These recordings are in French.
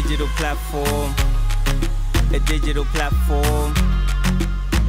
digital platform, a digital platform,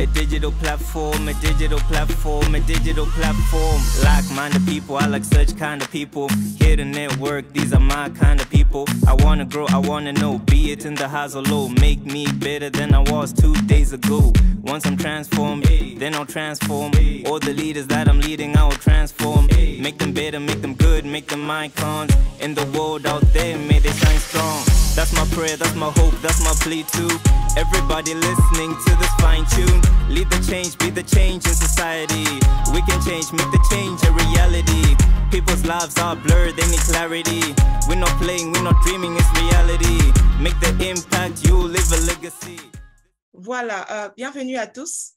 a digital platform, a digital platform, a digital platform. Like-minded people, I like such kind of people. Here to network, these are my kind of people. I wanna grow, I wanna know, be it in the highs or low. Make me better than I was 2 days ago. Once I'm transformed, then I'll transform. All the leaders that I'm leading, I will transform. Make them better, make them good, make them icons. In the world out there, may they shine strong. That's my prayer, that's my hope, that's my plea too. Everybody listening to this fine tune. Lead the change, be the change in society. We can change, make the change a reality. People's lives are blurred, they need clarity. We're not playing, we're not dreaming, it's reality. Make the impact, you live a legacy. Voilà, bienvenue à tous.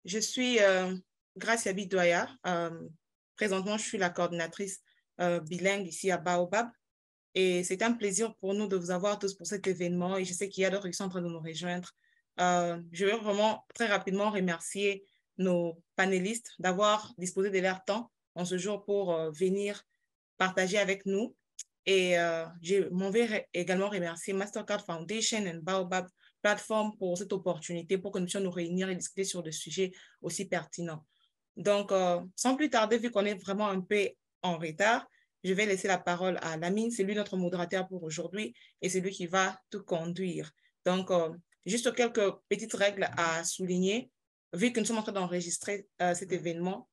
Je suis Gracia Bidoya. Présentement, je suis la coordinatrice bilingue ici à Baobab. Et c'est un plaisir pour nous de vous avoir tous pour cet événement. Et je sais qu'il y a d'autres qui sont en train de nous rejoindre. Je veux vraiment très rapidement remercier nos panélistes d'avoir disposé de leur temps en ce jour pour venir partager avec nous. Et je m'en vais également remercier Mastercard Foundation et Baobab Platform pour cette opportunité, pour que nous puissions nous réunir et discuter sur des sujets aussi pertinents. Donc, sans plus tarder, vu qu'on est vraiment un peu en retard, je vais laisser la parole à Lamine. C'est lui notre modérateur pour aujourd'hui et c'est lui qui va tout conduire. Donc, juste quelques petites règles à souligner. Vu que nous sommes en train d'enregistrer cet événement,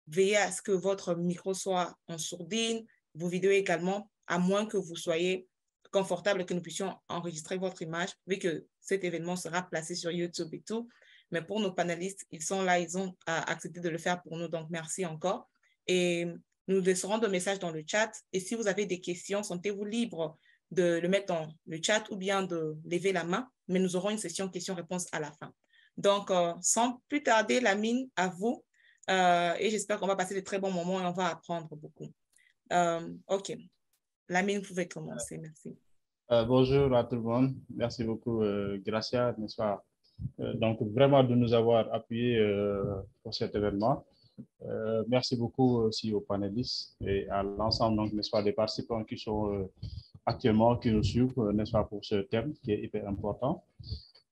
veillez à ce que votre micro soit en sourdine, vos vidéos également, à moins que vous soyez confortable et que nous puissions enregistrer votre image, vu que cet événement sera placé sur YouTube et tout. Mais pour nos panélistes, ils sont là, ils ont accepté de le faire pour nous. Donc, merci encore. Et nous laisserons des messages dans le chat. Et si vous avez des questions, sentez-vous libre de le mettre dans le chat ou bien de lever la main. Mais nous aurons une session questions-réponses à la fin. Donc, sans plus tarder, Lamine, à vous. Et j'espère qu'on va passer de très bons moments et on va apprendre beaucoup. OK. Lamine, vous pouvez commencer. Merci. Bonjour à tout le monde. Merci beaucoup, Gracia, n'est-ce pas? Donc, vraiment de nous avoir appuyés pour cet événement. Merci beaucoup aussi aux panélistes et à l'ensemble, donc, n'est-ce pas, des participants qui sont actuellement, qui nous suivent, n'est-ce pas, pour ce thème qui est hyper important.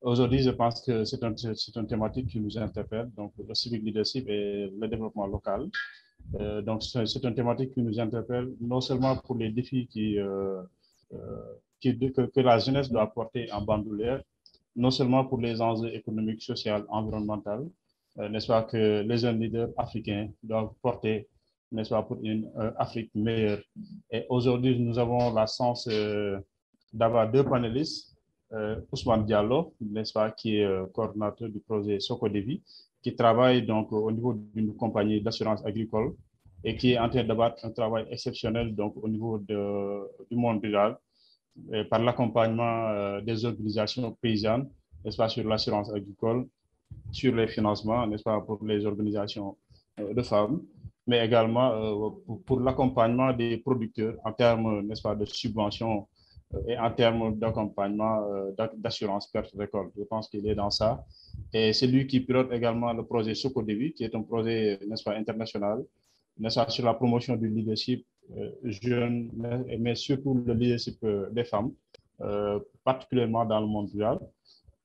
Aujourd'hui, je pense que c'est une thématique qui nous interpelle, donc le civic leadership et le développement local. Donc, c'est une thématique qui nous interpelle non seulement pour les défis que la jeunesse doit porter en bandoulière, non seulement pour les enjeux économiques, sociaux, environnementaux, n'est-ce pas, que les jeunes leaders africains doivent porter, n'est-ce pas, pour une Afrique meilleure. Et aujourd'hui, nous avons la chance d'avoir deux panélistes, Ousmane Diallo, n'est-ce pas, qui est coordinateur du projet Sokodevi, qui travaille donc au niveau d'une compagnie d'assurance agricole et qui est en train d'abattre un travail exceptionnel donc au niveau du monde rural par l'accompagnement des organisations paysannes, n'est-ce pas, sur l'assurance agricole, sur les financements, n'est-ce pas, pour les organisations de femmes, mais également pour l'accompagnement des producteurs en termes, n'est-ce pas, de subventions et en termes d'accompagnement d'assurance perte récolte. Je pense qu'il est dans ça. Et c'est lui qui pilote également le projet Sokodevi, qui est un projet, n'est-ce pas, international, n'est-ce pas, sur la promotion du leadership jeune, mais surtout le leadership des femmes, particulièrement dans le monde rural.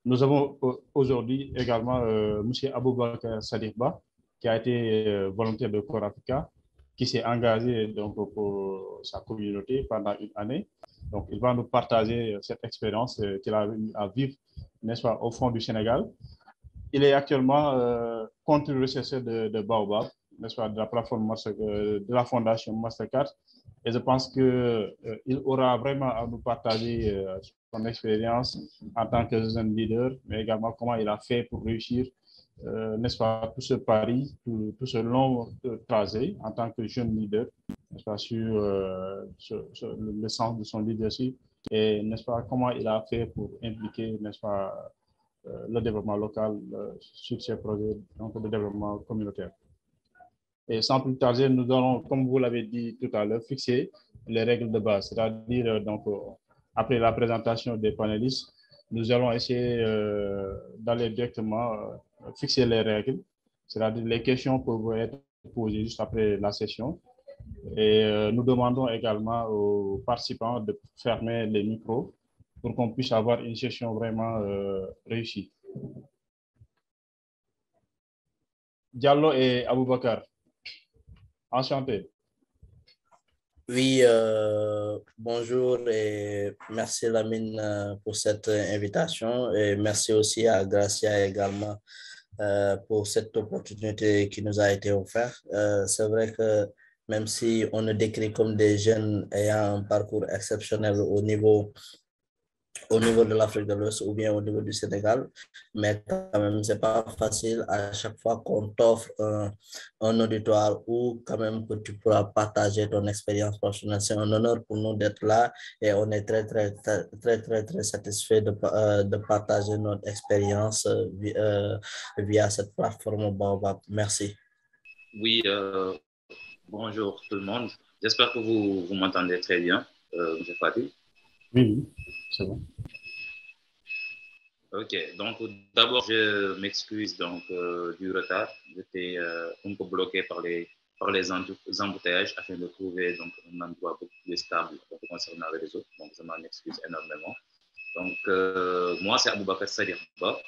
Nous avons aujourd'hui également M. Aboubakar Sadikba, qui a été volontaire de Corps Africa, qui s'est engagé donc, pour sa communauté pendant une année. Donc, il va nous partager cette expérience qu'il a eu à vivre, n'est-ce pas, au fond du Sénégal. Il est actuellement contre-recherché de Baobab, n'est-ce pas, de la plateforme de la fondation Mastercard. Et je pense qu'il aura vraiment à nous partager son expérience en tant que jeune leader, mais également comment il a fait pour réussir, n'est-ce pas, tout ce pari, tout ce long trajet en tant que jeune leader, n'est-ce pas, sur le sens de son leadership et, n'est-ce pas, comment il a fait pour impliquer, n'est-ce pas, le développement local sur ces projets donc, de développement communautaire. Et sans plus tarder, nous allons, comme vous l'avez dit tout à l'heure, fixer les règles de base, c'est-à-dire donc après la présentation des panélistes, nous allons essayer d'aller directement fixer les règles, c'est-à-dire les questions peuvent être posées juste après la session. Et nous demandons également aux participants de fermer les micros pour qu'on puisse avoir une session vraiment réussie. Diallo et Aboubakar, enchanté. Oui, bonjour et merci Lamine pour cette invitation et merci aussi à Gracia également pour cette opportunité qui nous a été offerte. C'est vrai que même si on nous décrit comme des jeunes ayant un parcours exceptionnel au niveau de l'Afrique de l'Ouest ou bien au niveau du Sénégal, mais quand même, c'est pas facile à chaque fois qu'on t'offre un auditoire où quand même que tu pourras partager ton expérience professionnelle. C'est un honneur pour nous d'être là et on est très satisfait de partager notre expérience via cette plateforme Baobab. Merci. Oui, bonjour tout le monde. J'espère que vous m'entendez très bien, M. Fatih. Oui, c'est bon. Ok, donc d'abord, je m'excuse donc du retard. J'étais un peu bloqué par les embouteillages afin de trouver donc un endroit beaucoup plus stable concernant les réseaux. Donc, je m'en excuse énormément. Donc, moi, c'est Aboubakar Sadir Ba.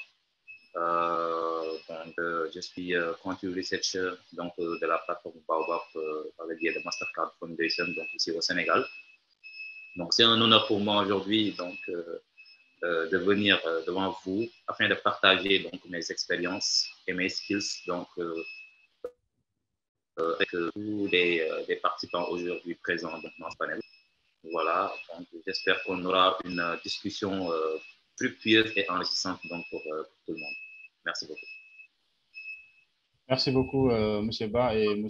Je suis country researcher donc, de la plateforme Baobab par le biais de Mastercard Foundation, donc ici au Sénégal. Donc, c'est un honneur pour moi aujourd'hui donc, de venir devant vous afin de partager donc, mes expériences et mes skills donc, avec tous les participants aujourd'hui présents donc, dans ce panel. Voilà, donc j'espère qu'on aura une discussion fructueuse et enrichissante donc, pour tout le monde. Merci beaucoup. Merci beaucoup, M. Ba et M.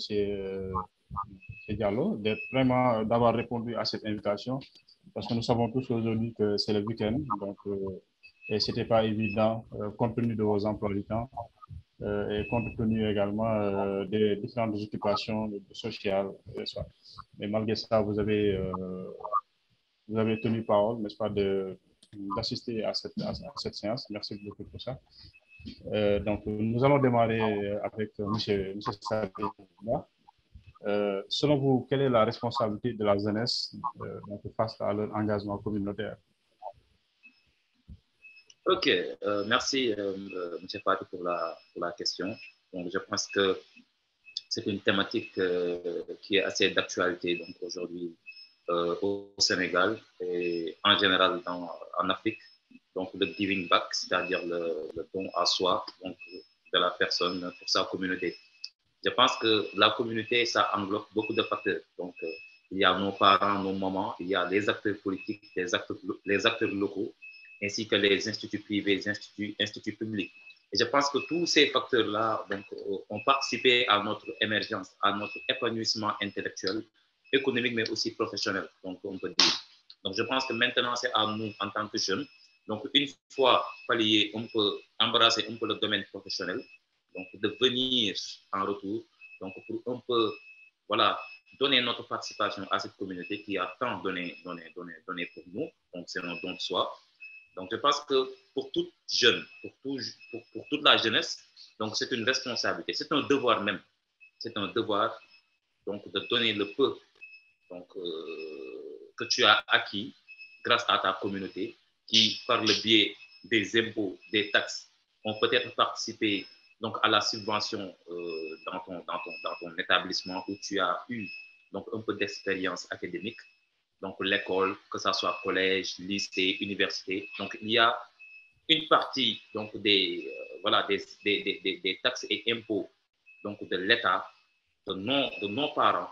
Diallo, d'avoir répondu à cette invitation, parce que nous savons tous aujourd'hui que c'est le week-end, donc et ce n'était pas évident compte tenu de vos emplois du temps et compte tenu également des différentes occupations sociales. Mais malgré ça, vous avez tenu parole, n'est-ce pas, d'assister à cette séance. Merci beaucoup pour ça. Donc, nous allons démarrer avec M. Sabina. Selon vous, quelle est la responsabilité de la jeunesse face à leur engagement communautaire? Ok, merci M. Fatih pour la question. Donc, je pense que c'est une thématique qui est assez d'actualité aujourd'hui au Sénégal et en général en Afrique. Donc, le giving back, c'est-à-dire le don à soi donc, de la personne pour sa communauté. Je pense que la communauté, ça englobe beaucoup de facteurs. Donc, il y a nos parents, nos mamans, il y a les acteurs politiques, les acteurs locaux, ainsi que les instituts privés, les instituts publics. Et je pense que tous ces facteurs-là ont participé à notre émergence, à notre épanouissement intellectuel, économique, mais aussi professionnel, donc on peut dire. Donc, je pense que maintenant, c'est à nous, en tant que jeunes, donc une fois pallié, on peut embrasser un peu le domaine professionnel, donc de venir en retour, donc pour un peu, voilà, donner notre participation à cette communauté qui a tant donné pour nous, donc c'est un don de soi. Donc je pense que pour toute jeune, pour toute la jeunesse, donc c'est une responsabilité, c'est un devoir même, c'est un devoir donc de donner le peu donc, que tu as acquis grâce à ta communauté qui, par le biais des impôts, des taxes, ont peut-être participé donc, à la subvention dans ton établissement où tu as eu donc, un peu d'expérience académique, donc l'école, que ce soit collège, lycée, université. Donc, il y a une partie donc, des taxes et impôts donc, de l'État, de nos parents,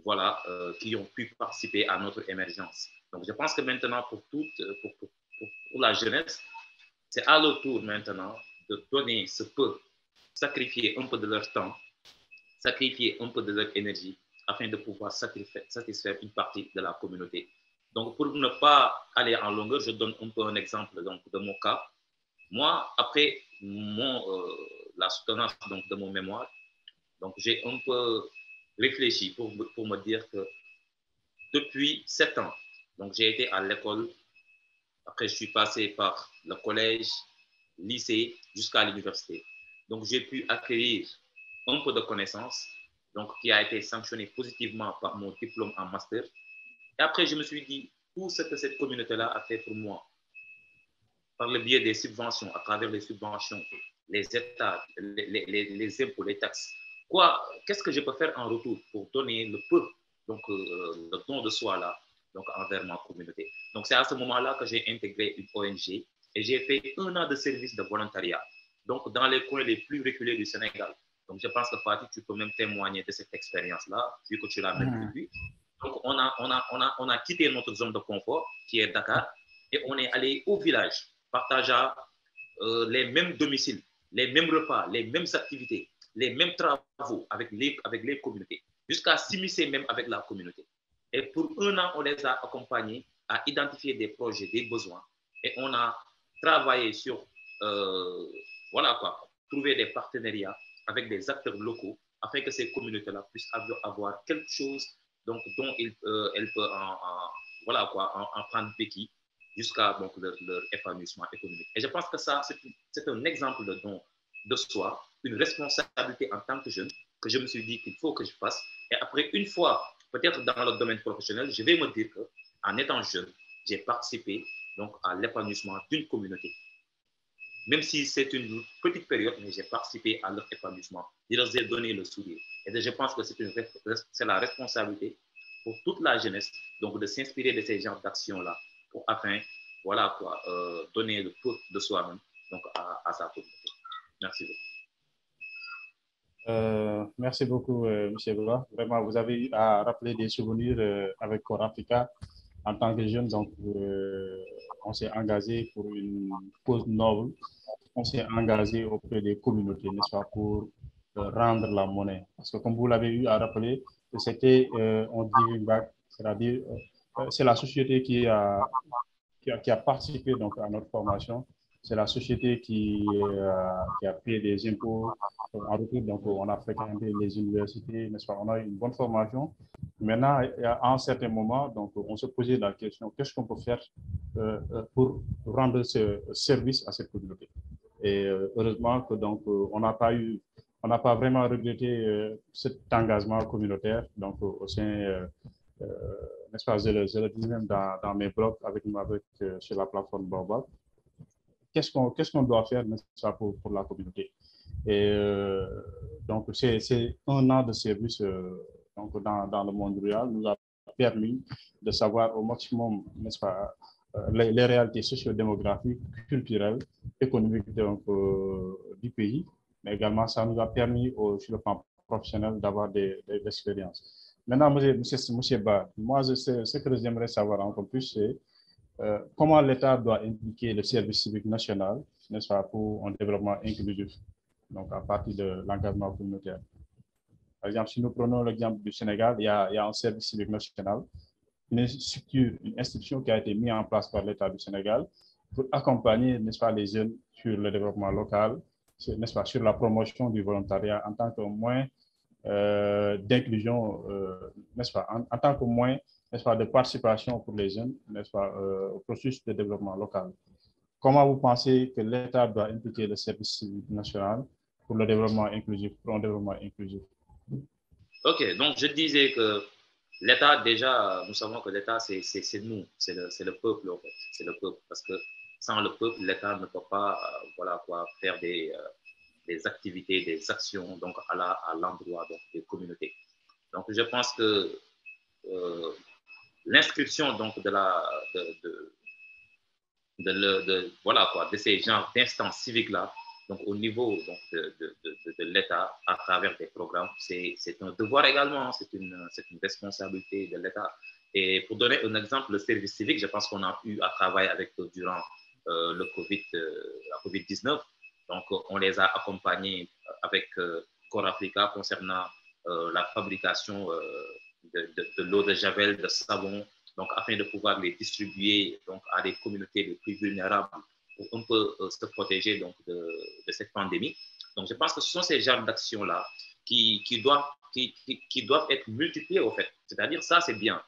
voilà, qui ont pu participer à notre émergence. Donc, je pense que maintenant, pour la jeunesse, c'est à leur tour maintenant de donner ce peu, sacrifier un peu de leur temps, sacrifier un peu de leur énergie afin de pouvoir satisfaire une partie de la communauté. Donc, pour ne pas aller en longueur, je donne un peu un exemple donc, de mon cas. Moi, après la soutenance donc, de mon mémoire, donc j'ai un peu réfléchi pour me dire que depuis 7 ans, donc j'ai été à l'école. Après, je suis passé par le collège, lycée, jusqu'à l'université. Donc, j'ai pu acquérir un peu de connaissances, donc qui a été sanctionné positivement par mon diplôme en master. Et après, je me suis dit, tout ce que cette communauté-là a fait pour moi, par le biais des subventions, à travers les subventions, les États, les impôts, les taxes, qu'est-ce que je peux faire en retour pour donner le peu, donc le don de soi là, donc envers ma communauté. Donc c'est à ce moment-là que j'ai intégré une ONG et j'ai fait 1 an de service de volontariat, donc dans les coins les plus reculés du Sénégal. Donc je pense que Fatih, tu peux même témoigner de cette expérience-là, vu que tu l'as même vécu. Donc on a quitté notre zone de confort, qui est Dakar, et on est allé au village, partageant les mêmes domiciles, les mêmes repas, les mêmes activités, les mêmes travaux avec les communautés, jusqu'à s'immiscer même avec la communauté. Et pour 1 an, on les a accompagnés à identifier des projets, des besoins. Et on a travaillé sur, voilà quoi, trouver des partenariats avec des acteurs locaux afin que ces communautés-là puissent avoir quelque chose donc, dont elles peuvent voilà quoi, en prendre béquille jusqu'à donc, leur épanouissement économique. Et je pense que ça, c'est un exemple de don de soi, une responsabilité en tant que jeune que je me suis dit qu'il faut que je fasse. Et après, une fois, peut-être dans le domaine professionnel, je vais me dire qu'en étant jeune, j'ai participé donc, à l'épanouissement d'une communauté. Même si c'est une petite période, mais j'ai participé à leur épanouissement. Je leur ai donné le sourire. Et je pense que c'est la responsabilité pour toute la jeunesse donc de s'inspirer de ces genres d'actions-là pour afin, voilà quoi, donner le peu de soi-même donc à sa communauté. Merci beaucoup. Merci beaucoup, M. Boula. Vraiment, vous avez eu à rappeler des souvenirs avec Core Africa en tant que jeune. Donc, on s'est engagé pour une cause noble. On s'est engagé auprès des communautés, n'est-ce pas, pour rendre la monnaie. Parce que, comme vous l'avez eu à rappeler, c'était on giving back, c'est-à-dire c'est la société qui a participé donc, à notre formation. C'est la société qui a payé des impôts en retour. Donc, on a fréquenté les universités, n'est-ce pas? On a eu une bonne formation. Maintenant, à un certain moment, donc, on se posait la question, qu'est-ce qu'on peut faire pour rendre ce service à cette communauté? Et heureusement que donc, on n'a pas vraiment regretté cet engagement communautaire donc, au sein n'est-ce pas, je le dis même dans mes blogs sur la plateforme Baobab. Qu'est-ce qu'on doit faire, n'est-ce pas, pour la communauté? Et donc, c'est 1 an de service donc, dans le monde rural nous a permis de savoir au maximum, n'est-ce pas, les réalités socio-démographiques, culturelles, économiques donc, du pays, mais également ça nous a permis sur le plan professionnel d'avoir des expériences. Maintenant, monsieur Ba, moi, ce que j'aimerais savoir encore plus, c'est comment l'État doit impliquer le service civique national, n'est-ce pas, pour un développement inclusif, donc à partir de l'engagement communautaire. Par exemple, si nous prenons l'exemple du Sénégal, il y a un service civique national, une institution qui a été mise en place par l'État du Sénégal pour accompagner, n'est-ce pas, les jeunes sur le développement local, n'est-ce pas, sur la promotion du volontariat en tant que moyen d'inclusion, n'est-ce pas, en tant que moyen, n'est-ce pas, de participation pour les jeunes, n'est-ce pas, au processus de développement local. Comment vous pensez que l'État doit impliquer le service civique national pour le développement inclusif, pour un développement inclusif? Ok, donc je disais que l'État, déjà, nous savons que l'État, c'est nous, c'est le peuple, en fait, c'est le peuple, parce que sans le peuple, l'État ne peut pas, voilà quoi, faire des activités, des actions donc à l'endroit des communautés. Donc, je pense que l'inscription donc voilà quoi, de ces genres d'instances civiques là, donc au niveau donc, de l'État à travers des programmes, c'est un devoir également, c'est une responsabilité de l'État. Et pour donner un exemple, le service civique, je pense qu'on a eu à travailler avec durant la COVID-19. Donc, on les a accompagnés avec Core Africa concernant la fabrication de l'eau de javel, de savon, donc afin de pouvoir les distribuer donc, à des communautés les plus vulnérables pour un peu se protéger donc, de cette pandémie. Donc, je pense que ce sont ces genres d'actions-là qui doivent être multipliées, au fait. C'est-à-dire, ça, c'est bien.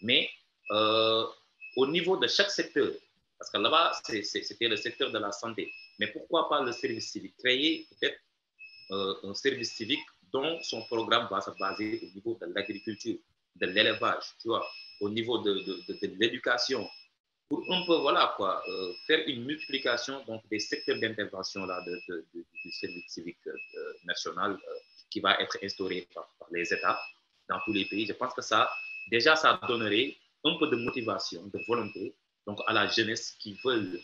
Mais au niveau de chaque secteur, parce que là-bas, c'était le secteur de la santé. Mais pourquoi pas le service civique? Créer peut-être un service civique dont son programme va se baser au niveau de l'agriculture, de l'élevage, tu vois, au niveau de l'éducation, pour un peu, voilà quoi, faire une multiplication donc, des secteurs d'intervention du service civique national qui va être instauré par les États dans tous les pays. Je pense que ça, déjà, ça donnerait un peu de motivation, de volonté donc, à la jeunesse qui veut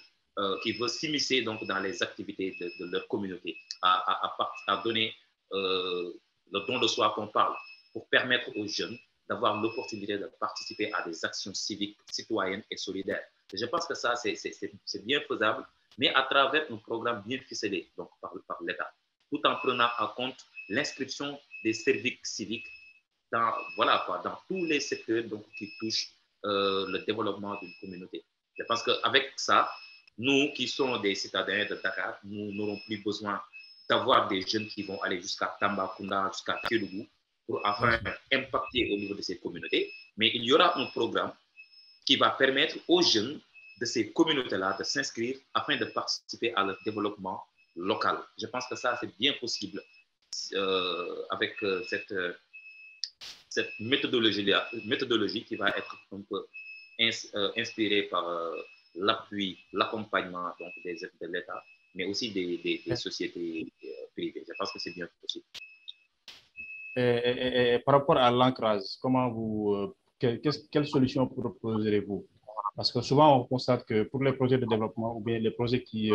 s'immiscer donc, dans les activités de leur communauté, à donner le don de soi qu'on parle pour permettre aux jeunes d'avoir l'opportunité de participer à des actions civiques, citoyennes et solidaires. Et je pense que ça, c'est bien faisable, mais à travers un programme bien ficelé donc, par l'État, tout en prenant en compte l'inscription des services civiques dans, voilà, quoi, dans tous les secteurs donc, qui touchent le développement d'une communauté. Je pense qu'avec ça, nous qui sommes des citadins de Dakar, nous n'aurons plus besoin d'avoir des jeunes qui vont aller jusqu'à Tambacounda, jusqu'à Kédougou, pour enfin impacter au niveau de ces communautés. Mais il y aura un programme qui va permettre aux jeunes de ces communautés-là de s'inscrire afin de participer à leur développement local. Je pense que ça, c'est bien possible avec cette méthodologie qui va être un peu inspirée par l'appui, l'accompagnement de l'État, mais aussi des sociétés privées. Je pense que c'est bien possible. Et par rapport à l'ancrage, comment quelle solution proposerez-vous? Parce que souvent, on constate que pour les projets de développement ou bien les projets qui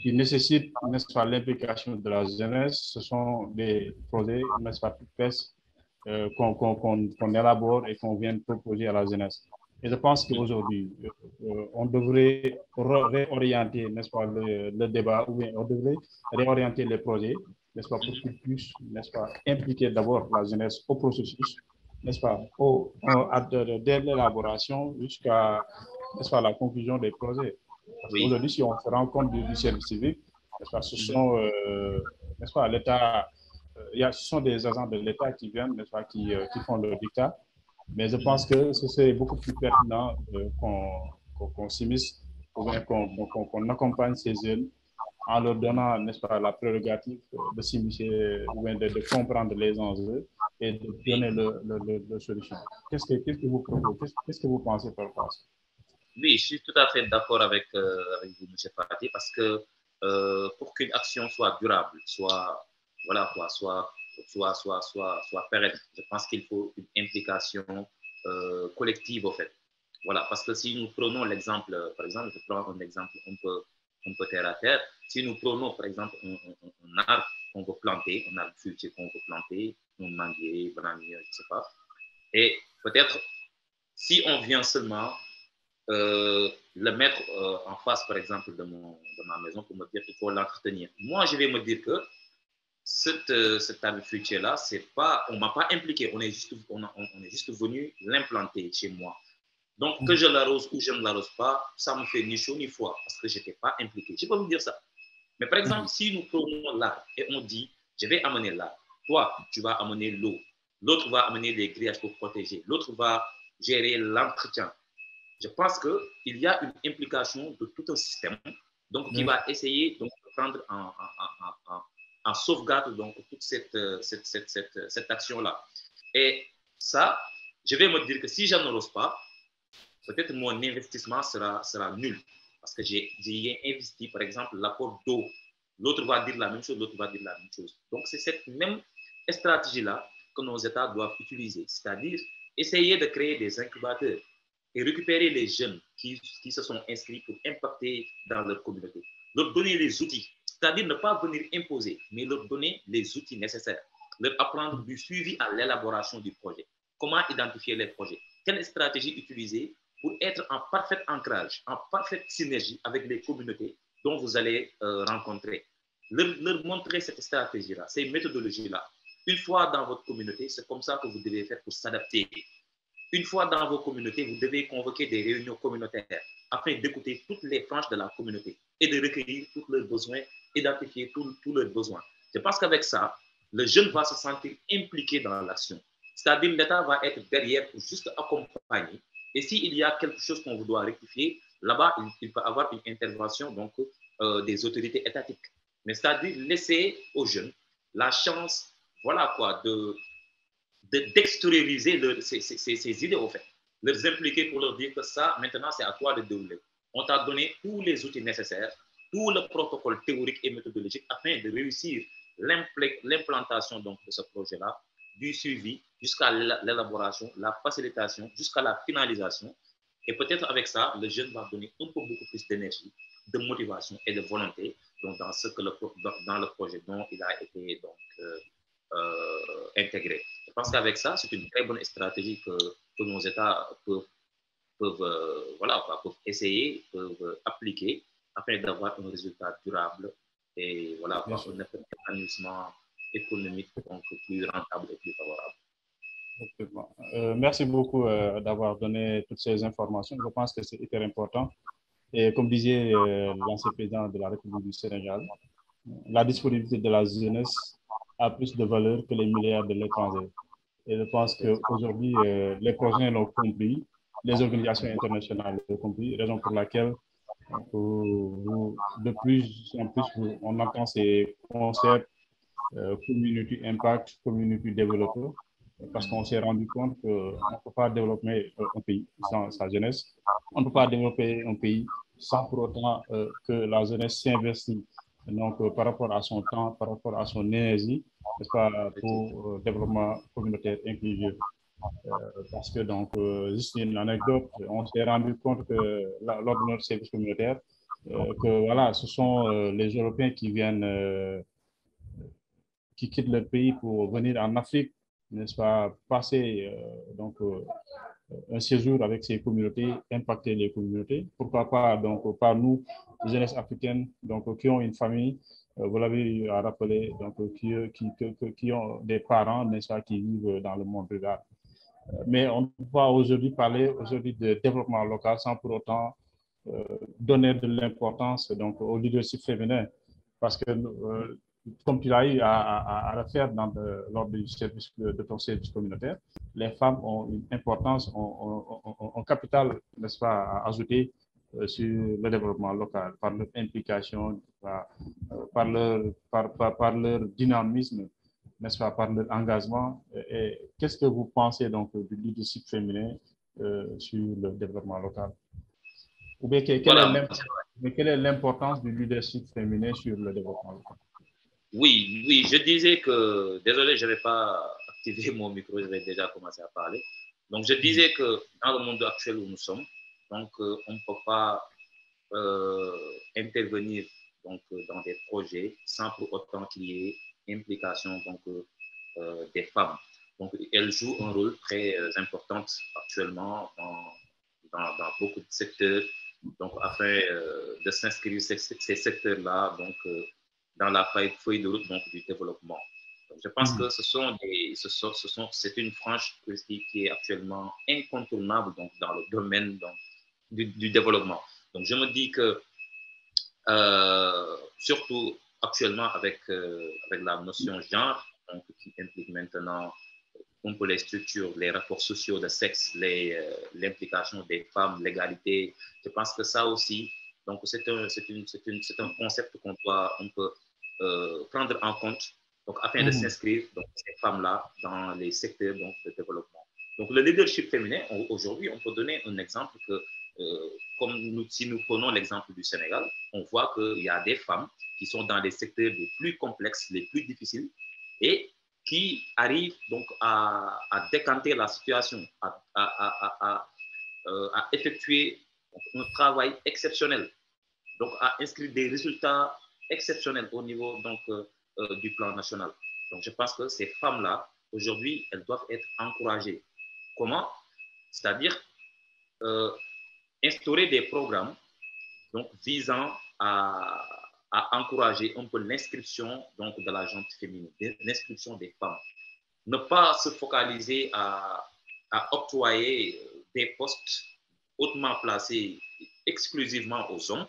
nécessitent, n'est-ce pas, l'implication de la jeunesse, ce sont des projets, n'est-ce pas, qu'on élabore et qu'on vient proposer à la jeunesse. Et je pense qu'aujourd'hui, on devrait réorienter, n'est-ce pas, le débat, ou bien on devrait réorienter les projets, n'est-ce pas, pour qu'ils puissent, n'est-ce pas, impliquer d'abord la jeunesse au processus, n'est-ce pas, dès l'élaboration jusqu'à, n'est-ce pas, la conclusion des projets. Parce qu'aujourd'hui, si on se rend compte du service civique, n'est-ce pas, ce sont, n'est-ce pas, l'État, ce sont des agents de l'État qui viennent, n'est-ce pas, qui font le dictat. Mais je pense que ce serait beaucoup plus pertinent qu'on s'immisce, ou bien qu'on accompagne ces jeunes en leur donnant, n'est-ce pas, la prérogative de s'immiscer, ou bien de comprendre les enjeux et de donner le solution. Qu'est-ce que vous proposez? Qu'est-ce que vous pensez par rapport à ça? Oui, je suis tout à fait d'accord avec vous, M. Fati, parce que pour qu'une action soit durable, soit pérenne, je pense qu'il faut une implication collective, au fait. Voilà, parce que si nous prenons l'exemple, par exemple, je prends un exemple un peu terre à terre, si nous prenons, par exemple, un arbre qu'on veut planter, un arbre fruitier qu'on veut planter, un manguier, bananier, je ne sais pas, et peut-être, si on vient seulement le mettre en face, par exemple, de ma maison pour me dire qu'il faut l'entretenir. Moi, je vais me dire que cet arbre fruitier-là, on ne m'a pas impliqué, on est juste venu l'implanter chez moi. Donc, que je l'arrose ou je ne l'arrose pas, ça ne me fait ni chaud ni froid parce que je n'étais pas impliqué. Je peux vous dire ça. Mais par exemple, si nous prenons l'arbre et on dit, je vais amener l'arbre, toi, tu vas amener l'eau, l'autre va amener les grillages pour protéger, l'autre va gérer l'entretien. Je pense qu'il y a une implication de tout un système donc, qui va essayer donc, de prendre en sauvegarde donc, toute cette action-là. Et ça, je vais me dire que si je n'ose pas, peut-être mon investissement sera nul. Parce que j'ai investi, par exemple, l'apport d'eau. L'autre va dire la même chose, l'autre va dire la même chose. Donc, c'est cette même stratégie-là que nos États doivent utiliser. C'est-à-dire essayer de créer des incubateurs et récupérer les jeunes qui se sont inscrits pour impacter dans leur communauté. Leur donner les outils, c'est-à-dire ne pas venir imposer, mais leur donner les outils nécessaires. Leur apprendre du suivi à l'élaboration du projet. Comment identifier les projets? Quelle stratégie utiliser pour être en parfait ancrage, en parfaite synergie avec les communautés dont vous allez rencontrer. Leur montrer cette stratégie-là, ces méthodologies-là. Une fois dans votre communauté, c'est comme ça que vous devez faire pour s'adapter. Une fois dans vos communautés, vous devez convoquer des réunions communautaires afin d'écouter toutes les franges de la communauté et de recueillir tous leurs besoins, identifier tous leurs besoins. Je pense qu'avec ça, le jeune va se sentir impliqué dans l'action. C'est-à-dire l'État va être derrière pour juste accompagner. Et s'il y a quelque chose qu'on doit rectifier, là-bas, il peut y avoir une intervention donc, des autorités étatiques. Mais c'est-à-dire laisser aux jeunes la chance, voilà quoi, d'extérioriser ces idées, au fait. Les impliquer pour leur dire que ça, maintenant, c'est à toi de dérouler. On t'a donné tous les outils nécessaires, tout le protocole théorique et méthodologique afin de réussir l'implantation donc de ce projet-là, du suivi jusqu'à l'élaboration, la facilitation, jusqu'à la finalisation. Et peut-être avec ça, le jeune va donner un peu beaucoup plus d'énergie, de motivation et de volonté donc dans le projet dont il a été donc, intégré. Je pense qu'avec ça, c'est une très bonne stratégie que nos États peuvent essayer, peuvent appliquer afin d'avoir un résultat durable et voilà, un épanouissement économique donc, plus rentable et plus favorable. Merci beaucoup d'avoir donné toutes ces informations. Je pense que c'est hyper important. Et comme disait l'ancien président de la République du Sénégal, la disponibilité de la jeunesse a plus de valeur que les milliards de l'étranger. Et je pense qu'aujourd'hui, les projets l'ont compris, les organisations internationales l'ont compris, raison pour laquelle de plus en plus, on entend ces concepts community impact, community developer, parce qu'on s'est rendu compte qu'on ne peut pas développer un pays sans sa jeunesse. On ne peut pas développer un pays sans pour autant que la jeunesse s'investit donc, par rapport à son temps, par rapport à son énergie, n'est-ce pas, pour le développement communautaire inclusif. Parce que, donc, juste une anecdote, on s'est rendu compte que lors de notre service communautaire, que voilà, ce sont les Européens qui viennent, qui quittent leur pays pour venir en Afrique, n'est-ce pas, passer un séjour avec ces communautés, impacter les communautés. Pourquoi pas, donc, par nous, les jeunesses africaines, donc, qui ont une famille, vous l'avez rappelé, donc, qui ont des parents, n'est-ce pas, qui vivent dans le monde rural. Mais on va aujourd'hui parler de développement local sans pour autant donner de l'importance donc au leadership féminin, parce que comme tu l'as eu à le faire lors du service de ton service communautaire, les femmes ont une importance, un capital, n'est-ce pas, à ajouter sur le développement local par leur implication, par leur dynamisme, n'est-ce pas, par leur engagement. Et qu'est-ce que vous pensez donc du leadership féminin sur le développement local? Ou bien quelle est l'importance du leadership féminin sur le développement local? Oui, je disais que, désolé, je ne vais pas activer mon micro, je vais déjà commencer à parler. Donc, je disais que dans le monde actuel où nous sommes, donc, on ne peut pas intervenir donc, dans des projets sans pour autant qu'il y ait implication donc, des femmes. Donc, elles jouent un rôle très important actuellement dans beaucoup de secteurs, donc, afin de s'inscrire ces secteurs-là donc, dans la feuille de route donc, du développement. Donc, je pense que c'est une frange qui est actuellement incontournable donc, dans le domaine donc, du développement. Donc, je me dis que, surtout actuellement avec la notion genre, donc, qui implique maintenant un peu les structures, les rapports sociaux de sexe, l'implication des femmes, l'égalité, je pense que ça aussi, donc c'est un concept qu'on peut prendre en compte donc, afin de s'inscrire ces femmes-là dans les secteurs donc, de développement. Donc le leadership féminin, aujourd'hui, on peut donner un exemple que, si nous prenons l'exemple du Sénégal, on voit qu'il y a des femmes qui sont dans les secteurs les plus complexes, les plus difficiles, et qui arrivent donc à décanter la situation, à effectuer un travail exceptionnel, donc à inscrire des résultats exceptionnels au niveau donc, du plan national. Donc je pense que ces femmes-là, aujourd'hui, elles doivent être encouragées. Comment? C'est-à-dire instaurer des programmes donc, visant à encourager un peu l'inscription de la gente féminine, l'inscription des femmes. Ne pas se focaliser à octroyer des postes hautement placés exclusivement aux hommes,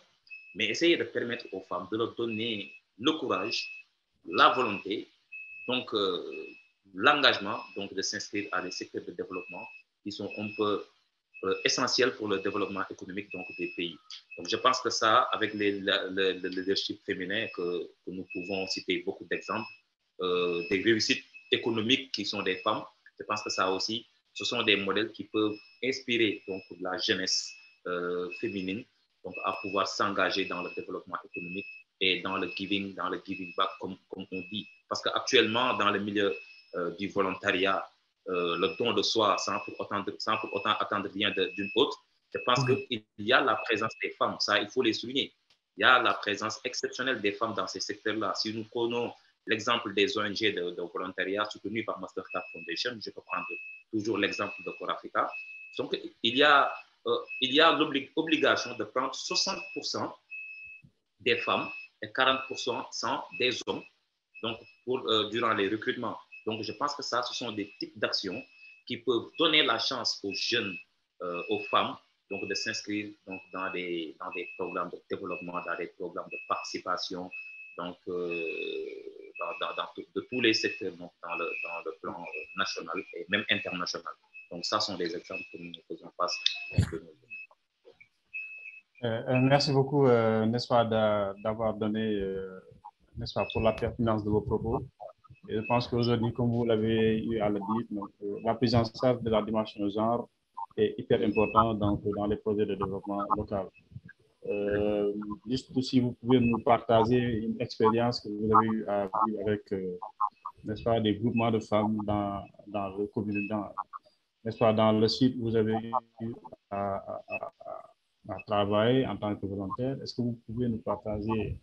mais essayer de permettre aux femmes de leur donner le courage, la volonté, donc l'engagement donc de s'inscrire à des secteurs de développement qui sont un peu essentiels pour le développement économique donc, des pays. Donc, je pense que ça, avec le leadership féminin, que nous pouvons citer beaucoup d'exemples, des réussites économiques qui sont des femmes. Je pense que ça aussi, ce sont des modèles qui peuvent inspirer donc, la jeunesse féminine donc, à pouvoir s'engager dans le développement économique et dans le giving back, comme on dit. Parce qu'actuellement, dans le milieu du volontariat, le don de soi sans pour autant attendre rien d'une autre, je pense qu'il y a la présence des femmes. Ça, il faut les souligner. Il y a la présence exceptionnelle des femmes dans ces secteurs-là. Si nous prenons l'exemple des ONG de volontariat soutenues par Mastercard Foundation, je peux prendre toujours l'exemple de Corafrica. Donc, il y a l'obligation de prendre 60% des femmes et 40% des hommes donc durant les recrutements. Donc, je pense que ça, ce sont des types d'actions qui peuvent donner la chance aux jeunes, aux femmes, donc de s'inscrire dans des programmes de développement, dans des programmes de participation, donc de tous les secteurs donc, dans le plan national et même international. Donc, ça sont des exemples que nous faisons face. Merci beaucoup, n'est-ce pas, d'avoir donné, n'est-ce pas, pour la pertinence de vos propos. Et je pense qu'aujourd'hui, comme vous l'avez eu à le dire, donc, la prise en charge de la dimension genre est hyper importante dans les projets de développement local. Juste si vous pouvez nous partager une expérience que vous avez eue à vivre avec, n'est-ce pas, des groupements de femmes dans le communauté, n'est-ce pas, dans le site où vous avez eu à travailler en tant que volontaire. Est-ce que vous pouvez nous partager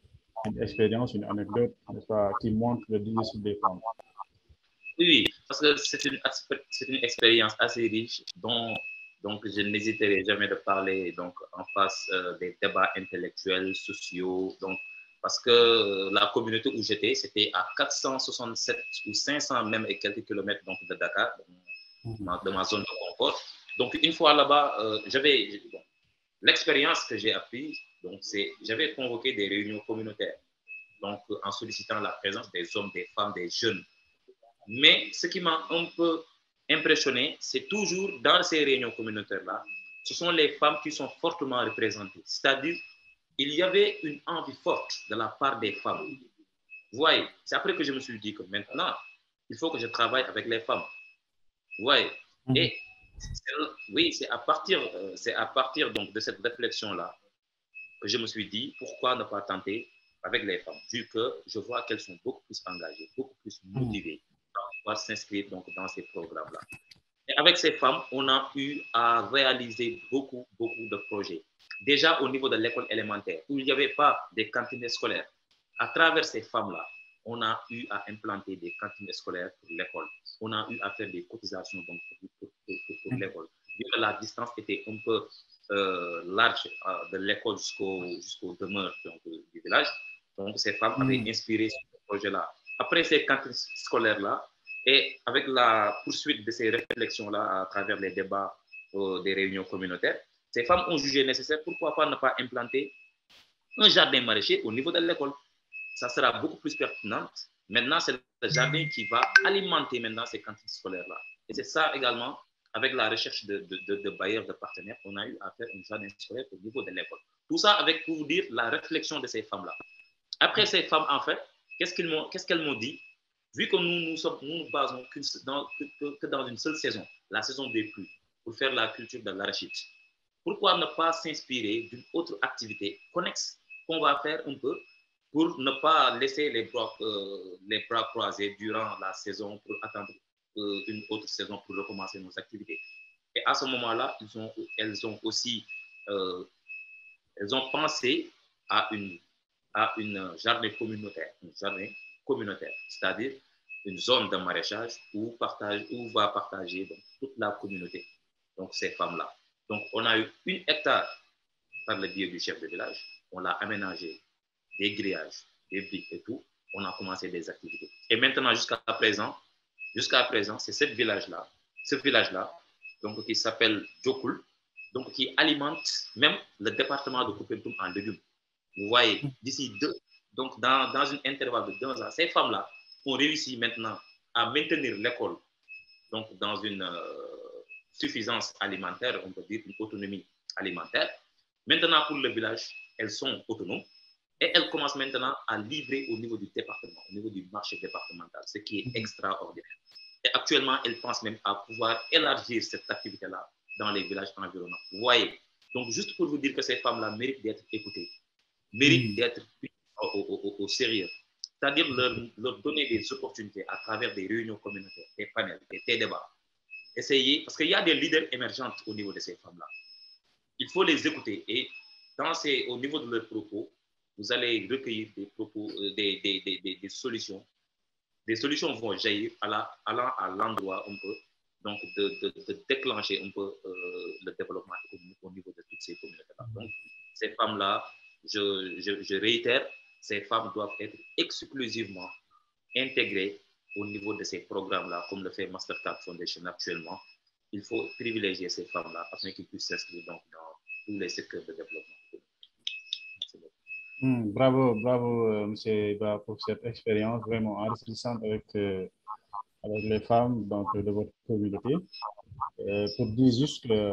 une expérience, une anecdote, n'est-ce pas, qui montre le leadership des femmes? Oui, parce que c'est une expérience assez riche dont donc je n'hésiterai jamais de parler donc, en face des débats intellectuels, sociaux. Donc, parce que la communauté où j'étais, c'était à 467 ou 500 même et quelques kilomètres donc, de Dakar, de ma zone de confort. Donc, une fois là-bas, l'expérience que j'ai apprise, j'avais convoqué des réunions communautaires, donc en sollicitant la présence des hommes, des femmes, des jeunes. Mais ce qui m'a un peu impressionné, c'est toujours dans ces réunions communautaires-là, ce sont les femmes qui sont fortement représentées. C'est-à-dire, il y avait une envie forte de la part des femmes. Vous voyez, c'est après que je me suis dit que maintenant, il faut que je travaille avec les femmes. Vous voyez, et oui, c'est à partir donc, de cette réflexion-là que je me suis dit, pourquoi ne pas tenter avec les femmes, vu que je vois qu'elles sont beaucoup plus engagées, beaucoup plus motivées pour pouvoir s'inscrire donc, dans ces programmes-là. Et avec ces femmes, on a eu à réaliser beaucoup de projets. Déjà au niveau de l'école élémentaire, où il n'y avait pas de cantines scolaires, à travers ces femmes-là, on a eu à implanter des cantines scolaires pour l'école. On a eu à faire des cotisations donc, pour l'école. Vu que la distance était un peu large de l'école jusqu'au demeure du village, donc ces femmes avaient inspiré ce projet-là. Après ces cantines scolaires-là, et avec la poursuite de ces réflexions-là à travers les débats des réunions communautaires, ces femmes ont jugé nécessaire, pourquoi pas ne pas implanter un jardin maraîcher au niveau de l'école. Ça sera beaucoup plus pertinent. Maintenant, c'est le jardin qui va alimenter maintenant ces cantines scolaires-là. Et c'est ça également, avec la recherche de bailleurs, de partenaires, on a eu à faire un jardin scolaire au niveau de l'école. Tout ça avec, pour vous dire, la réflexion de ces femmes-là. Après, ces femmes, en fait, qu'est-ce qu'elles m'ont dit? Vu que nous nous basons que dans une seule saison, la saison des pluies, pour faire la culture de l'arachide, pourquoi ne pas s'inspirer d'une autre activité connexe qu'on va faire un peu pour ne pas laisser les bras croisés durant la saison pour attendre une autre saison pour recommencer nos activités. Et à ce moment-là, elles ont pensé à une jardin communautaire, c'est-à-dire une zone de maraîchage où va partager donc, toute la communauté, donc ces femmes-là. Donc, on a eu 1 hectare par le biais du chef de village. On l'a aménagé, des grillages, des briques et tout. On a commencé des activités. Et maintenant, jusqu'à présent, c'est ce village-là, donc qui s'appelle Djokul, donc qui alimente même le département de Koupentoum en légumes. Vous voyez, d'ici donc dans un intervalle de 2 ans, ces femmes-là ont réussi maintenant à maintenir l'école, donc dans une suffisance alimentaire, on peut dire une autonomie alimentaire. Maintenant, pour le village, elles sont autonomes et elles commencent commence maintenant à livrer au niveau du département, au niveau du marché départemental, ce qui est extraordinaire. Et actuellement, elle pense même à pouvoir élargir cette activité-là dans les villages environnants. Vous voyez, donc juste pour vous dire que ces femmes-là méritent d'être écoutées, méritent d'être prises au sérieux. C'est-à-dire leur donner des opportunités à travers des réunions communautaires, des panels, des débats. Essayer, parce qu'il y a des leaders émergents au niveau de ces femmes-là. Il faut les écouter et au niveau de leurs propos, vous allez recueillir des propos, des solutions. Des solutions vont jaillir allant à l'endroit un peu, donc de déclencher un peu le développement au niveau de toutes ces communautés-là. Donc, ces femmes-là, je réitère, ces femmes doivent être exclusivement intégrées au niveau de ces programmes-là, comme le fait Mastercard Foundation actuellement. Il faut privilégier ces femmes-là afin qu'ils puissent s'inscrire dans tous les secteurs de développement. Bravo, M. Ba, pour cette expérience vraiment enrichissante avec les femmes donc, de votre communauté. Pour dire juste que,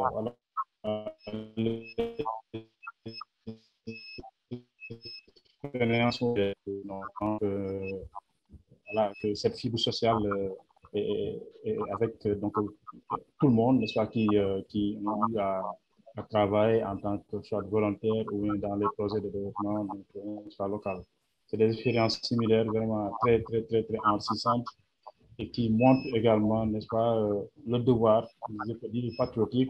que cette fibre sociale est avec donc, tout le monde, soit qui ont eu à travailler en tant que soit volontaire ou dans les projets de développement donc, soit local. C'est des expériences similaires, vraiment très enrichissantes et qui montrent également, n'est-ce pas, le devoir, je peux dire, patriotique,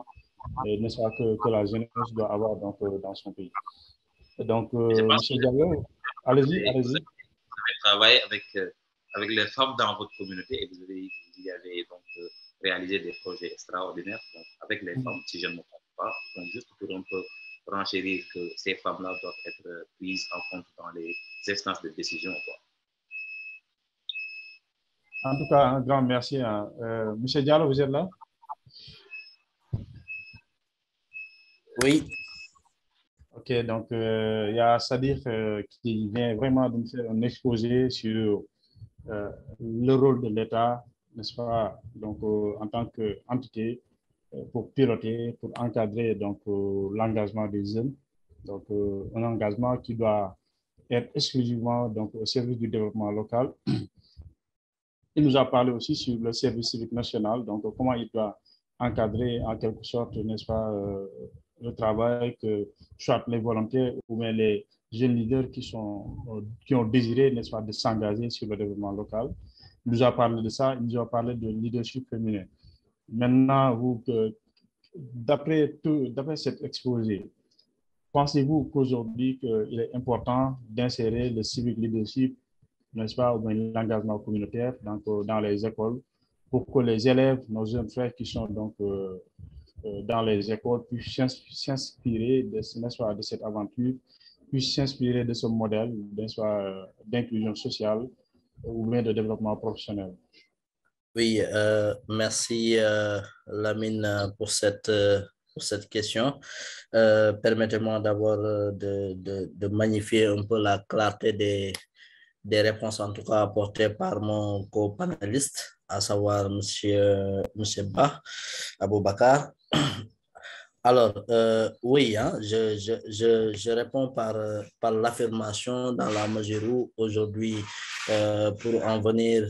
n'est-ce pas, que la jeunesse doit avoir donc, dans son pays. Donc, M. Diallo, allez-y. Vous avez travaillé avec les femmes dans votre communauté et vous y avez donc réalisé des projets extraordinaires donc, avec les femmes, si je ne me trompe pas. Donc, juste pour un peu renchérir que ces femmes-là doivent être prises en compte dans les instances de décision. Quoi. En tout cas, un grand merci. Monsieur Diallo, vous êtes là? Oui. Ok, donc il y a Sadir qui vient vraiment de nous faire un exposé sur le rôle de l'État, n'est-ce pas, donc en tant qu'entité pour piloter, pour encadrer donc l'engagement des jeunes, donc un engagement qui doit être exclusivement donc au service du développement local. Il nous a parlé aussi sur le service civique national, donc comment il doit encadrer en quelque sorte, n'est-ce pas, le travail que soit les volontaires ou bien les jeunes leaders qui ont désiré, n'est-ce pas, de s'engager sur le développement local. Il nous a parlé de ça, il nous a parlé de leadership féminin. Maintenant, vous, d'après cet exposé, pensez-vous qu'aujourd'hui, il est important d'insérer le civic leadership, n'est-ce pas, ou bien l'engagement communautaire donc, dans les écoles pour que les élèves, nos jeunes frères qui sont donc dans les écoles puissent s'inspirer de cette aventure, puissent s'inspirer de ce modèle d'inclusion sociale ou bien de développement professionnel. Oui, merci Lamine pour cette question. Permettez-moi d'abord de magnifier un peu la clarté des réponses, en tout cas apportées par mon co-panéliste, à savoir Monsieur Ba Aboubakar. Alors, oui, hein, je réponds par l'affirmation dans la mesure où aujourd'hui, pour en venir,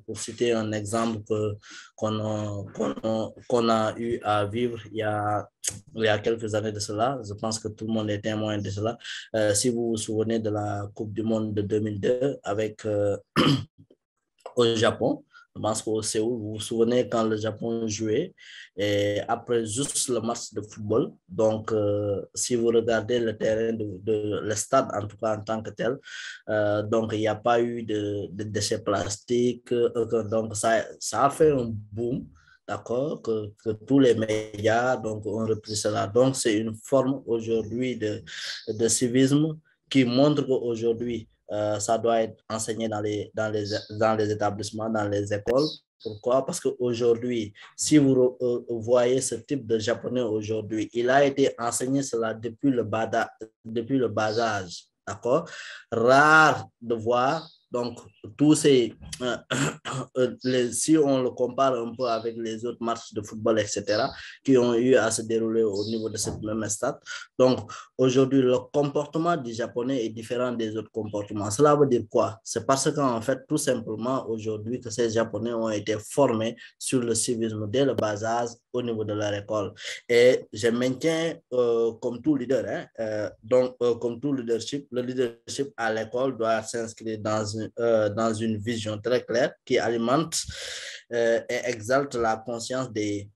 pour citer un exemple qu'on a eu à vivre il y a quelques années de cela, je pense que tout le monde est témoin de cela. Si vous vous souvenez de la Coupe du Monde de 2002 avec au Japon, je pense qu'au Séoul, vous vous souvenez quand le Japon jouait et après juste le match de football. Donc, si vous regardez le terrain le stade, en tout cas en tant que tel, donc il n'y a pas eu de déchets plastiques. Donc, ça a fait un boom, d'accord, que tous les médias donc, ont repris cela. Donc, c'est une forme aujourd'hui de civisme qui montre qu'aujourd'hui, ça doit être enseigné dans les établissements, dans les écoles. Pourquoi? Parce qu'aujourd'hui, si vous voyez ce type de japonais aujourd'hui, il a été enseigné cela depuis le bas âge. D'accord? Rare de voir Donc, tous ces, si on le compare un peu avec les autres matchs de football, etc., qui ont eu à se dérouler au niveau de cette même stade. Donc, aujourd'hui, le comportement du Japonais est différent des autres comportements. Cela veut dire quoi? C'est parce qu'en fait, tout simplement, aujourd'hui, que ces Japonais ont été formés sur le civisme dès le bas âge au niveau de leur école. Et je maintiens, comme tout leader, comme tout leadership, le leadership à l'école doit s'inscrire dans une vision très claire qui alimente et exalte la conscience des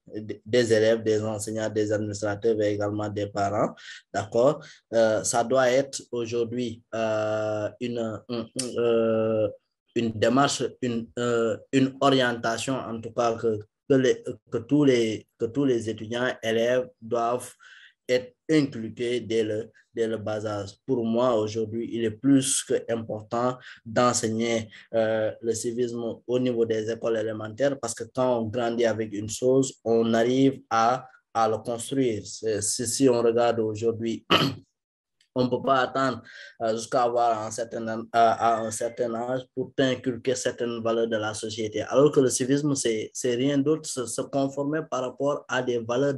élèves, des enseignants, des administrateurs et également des parents. D'accord? Ça doit être aujourd'hui une démarche, une orientation, en tout cas, que tous les étudiants, élèves doivent être inculqués dès le bas âge. Pour moi, aujourd'hui, il est plus qu'important d'enseigner le civisme au niveau des écoles élémentaires parce que quand on grandit avec une chose, on arrive à le construire. Si on regarde aujourd'hui, on ne peut pas attendre jusqu'à avoir à un certain âge pour inculquer certaines valeurs de la société. Alors que le civisme, c'est rien d'autre, se conformer par rapport à des valeurs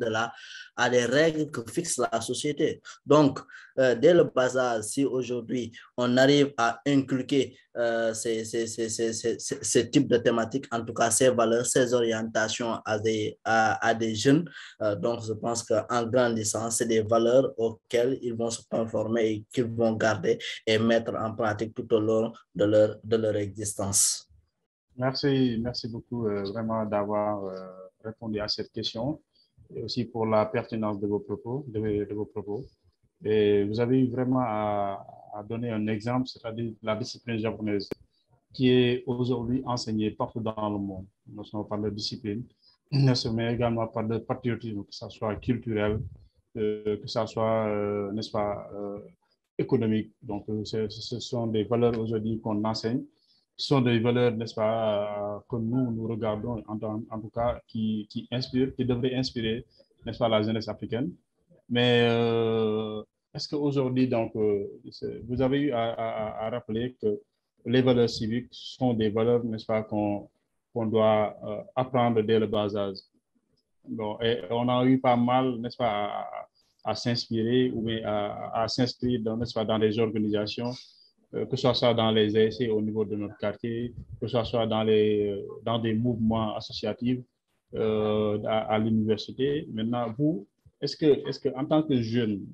à des règles que fixe la société. Donc, dès le bas âge, si aujourd'hui on arrive à inculquer ces types de thématiques, en tout cas ces valeurs, ces orientations à des jeunes, donc je pense qu'en grandissant, c'est des valeurs auxquelles ils vont se conformer et qu'ils vont garder et mettre en pratique tout au long de leur existence. Merci beaucoup vraiment d'avoir répondu à cette question et aussi pour la pertinence de vos propos. Et vous avez eu vraiment à donner un exemple, c'est-à-dire la discipline japonaise qui est aujourd'hui enseignée partout dans le monde, non seulement par la discipline, mais également par le patriotisme, que ce soit culturel, que ce soit, n'est-ce pas, économique. Donc, ce sont des valeurs aujourd'hui qu'on enseigne. Ce sont des valeurs, n'est-ce pas, que nous regardons, en tout cas, qui inspirent, qui devraient inspirer, n'est-ce pas, la jeunesse africaine. Mais est-ce qu'aujourd'hui, donc, vous avez eu à rappeler que les valeurs civiques sont des valeurs, n'est-ce pas, qu'on doit apprendre dès le bas âge. Bon, et on a eu pas mal, n'est-ce pas, à s'inspirer ou bien à s'inscrire n'est-ce pas, dans des organisations, que ce soit dans les essais au niveau de notre quartier, que ce soit dans des mouvements associatifs à l'université. Maintenant, vous, est-ce que en tant que jeune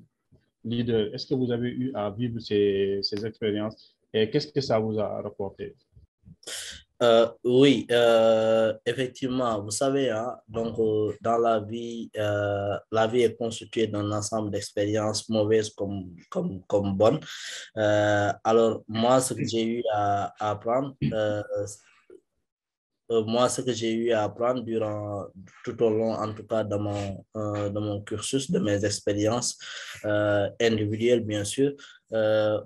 leader, est-ce que vous avez eu à vivre ces expériences et qu'est-ce que ça vous a rapporté? Oui, effectivement, vous savez, hein, donc dans la vie est constituée d'un ensemble d'expériences mauvaises comme bonnes. Alors, moi, ce que j'ai eu à apprendre, ce que j'ai eu à apprendre tout au long, en tout cas, de mon cursus, de mes expériences individuelles, bien sûr.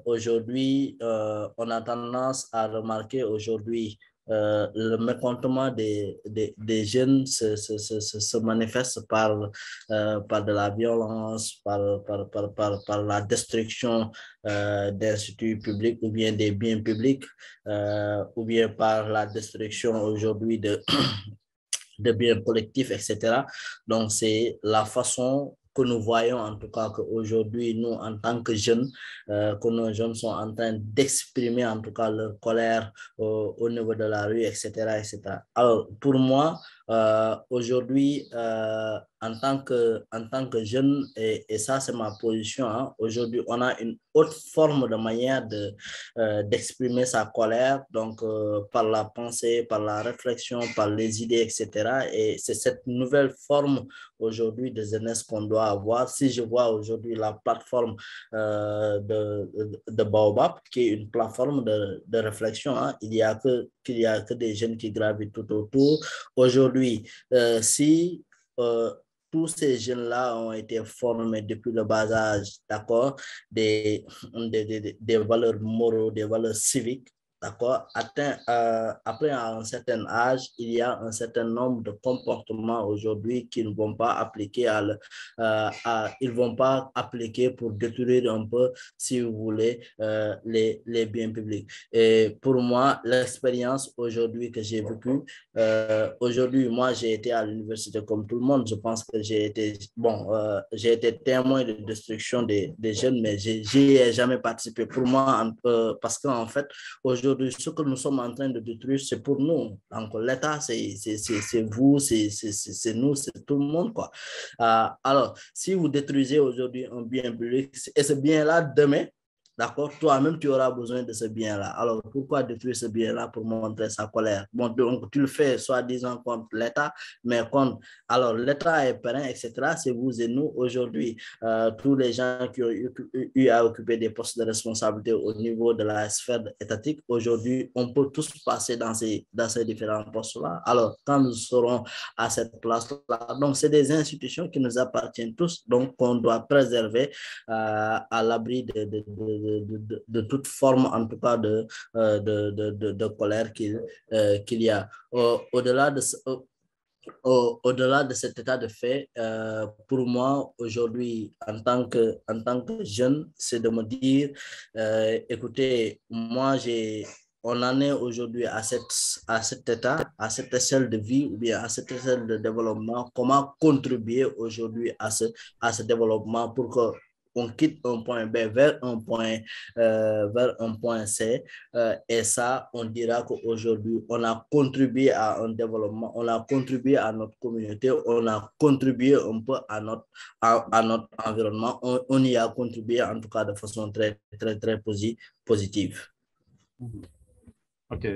Aujourd'hui, on a tendance à remarquer aujourd'hui le mécontentement des jeunes se manifeste par de la violence, par la destruction d'instituts publics ou bien des biens publics, ou bien par la destruction aujourd'hui de biens collectifs, etc. Donc, c'est la façon que nous voyons, en tout cas, qu'aujourd'hui, nous, en tant que jeunes, que nos jeunes sont en train d'exprimer, en tout cas, leur colère au niveau de la rue, etc., etc. Alors, pour moi, aujourd'hui, en tant que jeune, et ça, c'est ma position, hein, aujourd'hui, on a une autre forme de manière d'exprimer sa colère, donc par la pensée, par la réflexion, par les idées, etc. Et c'est cette nouvelle forme aujourd'hui de jeunesse qu'on doit avoir. Si je vois aujourd'hui la plateforme de Baobab, qui est une plateforme de réflexion, hein, il n'y a que des jeunes qui gravitent tout autour. Aujourd'hui, si tous ces jeunes-là ont été formés depuis le bas âge, d'accord, des valeurs morales, des valeurs civiques, d'accord, après un certain âge, il y a un certain nombre de comportements aujourd'hui qui ne vont pas appliquer ils vont pas appliquer pour détruire un peu, si vous voulez, les biens publics. Et pour moi, l'expérience aujourd'hui que j'ai vécue, aujourd'hui, moi, j'ai été à l'université comme tout le monde. Je pense que j'ai été témoin de destruction des jeunes, mais j'y ai jamais participé. Pour moi, parce qu'en fait, aujourd'hui, ce que nous sommes en train de détruire, c'est pour nous. Donc, l'État, c'est vous, c'est nous, c'est tout le monde, quoi. Alors, si vous détruisez aujourd'hui un bien public, et ce bien-là, demain, d'accord, toi-même, tu auras besoin de ce bien-là. Alors, pourquoi détruire ce bien-là pour montrer sa colère? Bon, donc, tu le fais, soi-disant, contre l'État, mais alors, l'État est périn, etc. C'est vous et nous. Aujourd'hui, tous les gens qui ont eu à occuper des postes de responsabilité au niveau de la sphère étatique, aujourd'hui, on peut tous passer dans ces différents postes-là. Alors, quand nous serons à cette place-là, donc, c'est des institutions qui nous appartiennent tous, donc, qu'on doit préserver à l'abri de toute forme, en tout cas, de colère qu'il y a. Au-delà de cet état de fait, pour moi, aujourd'hui, en tant que jeune, c'est de me dire, écoutez, on en est aujourd'hui à cet état, à cette échelle de vie ou bien à cette échelle de développement. Comment contribuer aujourd'hui à ce développement pour que on quitte un point B vers un point C, et ça, on dira qu'aujourd'hui, on a contribué à un développement, on a contribué à notre communauté, on a contribué un peu à notre environnement, on y a contribué en tout cas de façon très, très, très positive. Ok,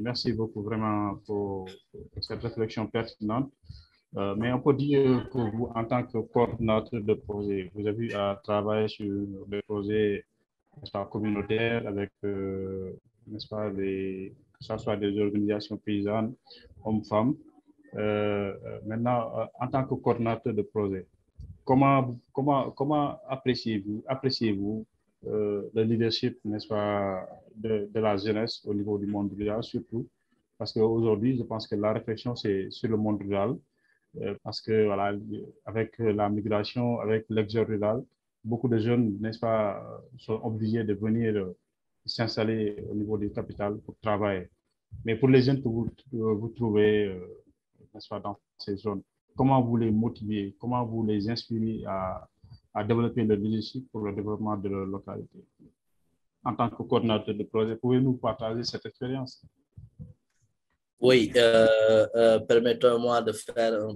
merci beaucoup vraiment pour cette réflexion pertinente. Mais on peut dire que vous, en tant que coordinateur de projet, vous avez eu à travailler sur des projets communautaires avec, n'est-ce pas, que ce soit des organisations paysannes, hommes-femmes. Maintenant, en tant que coordinateur de projet, comment appréciez-vous le leadership, n'est-ce pas, de la jeunesse au niveau du monde rural, surtout? Parce qu'aujourd'hui, je pense que la réflexion, c'est sur le monde rural. Parce que voilà, avec la migration, avec l'exode rural, beaucoup de jeunes, n'est-ce pas, sont obligés de venir s'installer au niveau des capitales pour travailler. Mais pour les jeunes que vous trouvez, n'est-ce pas, dans ces zones, comment vous les motivez, comment vous les inspirez à développer le leadership pour le développement de leur localité? En tant que coordinateur de projet, pouvez-vous partager cette expérience? Oui, permettez-moi de faire un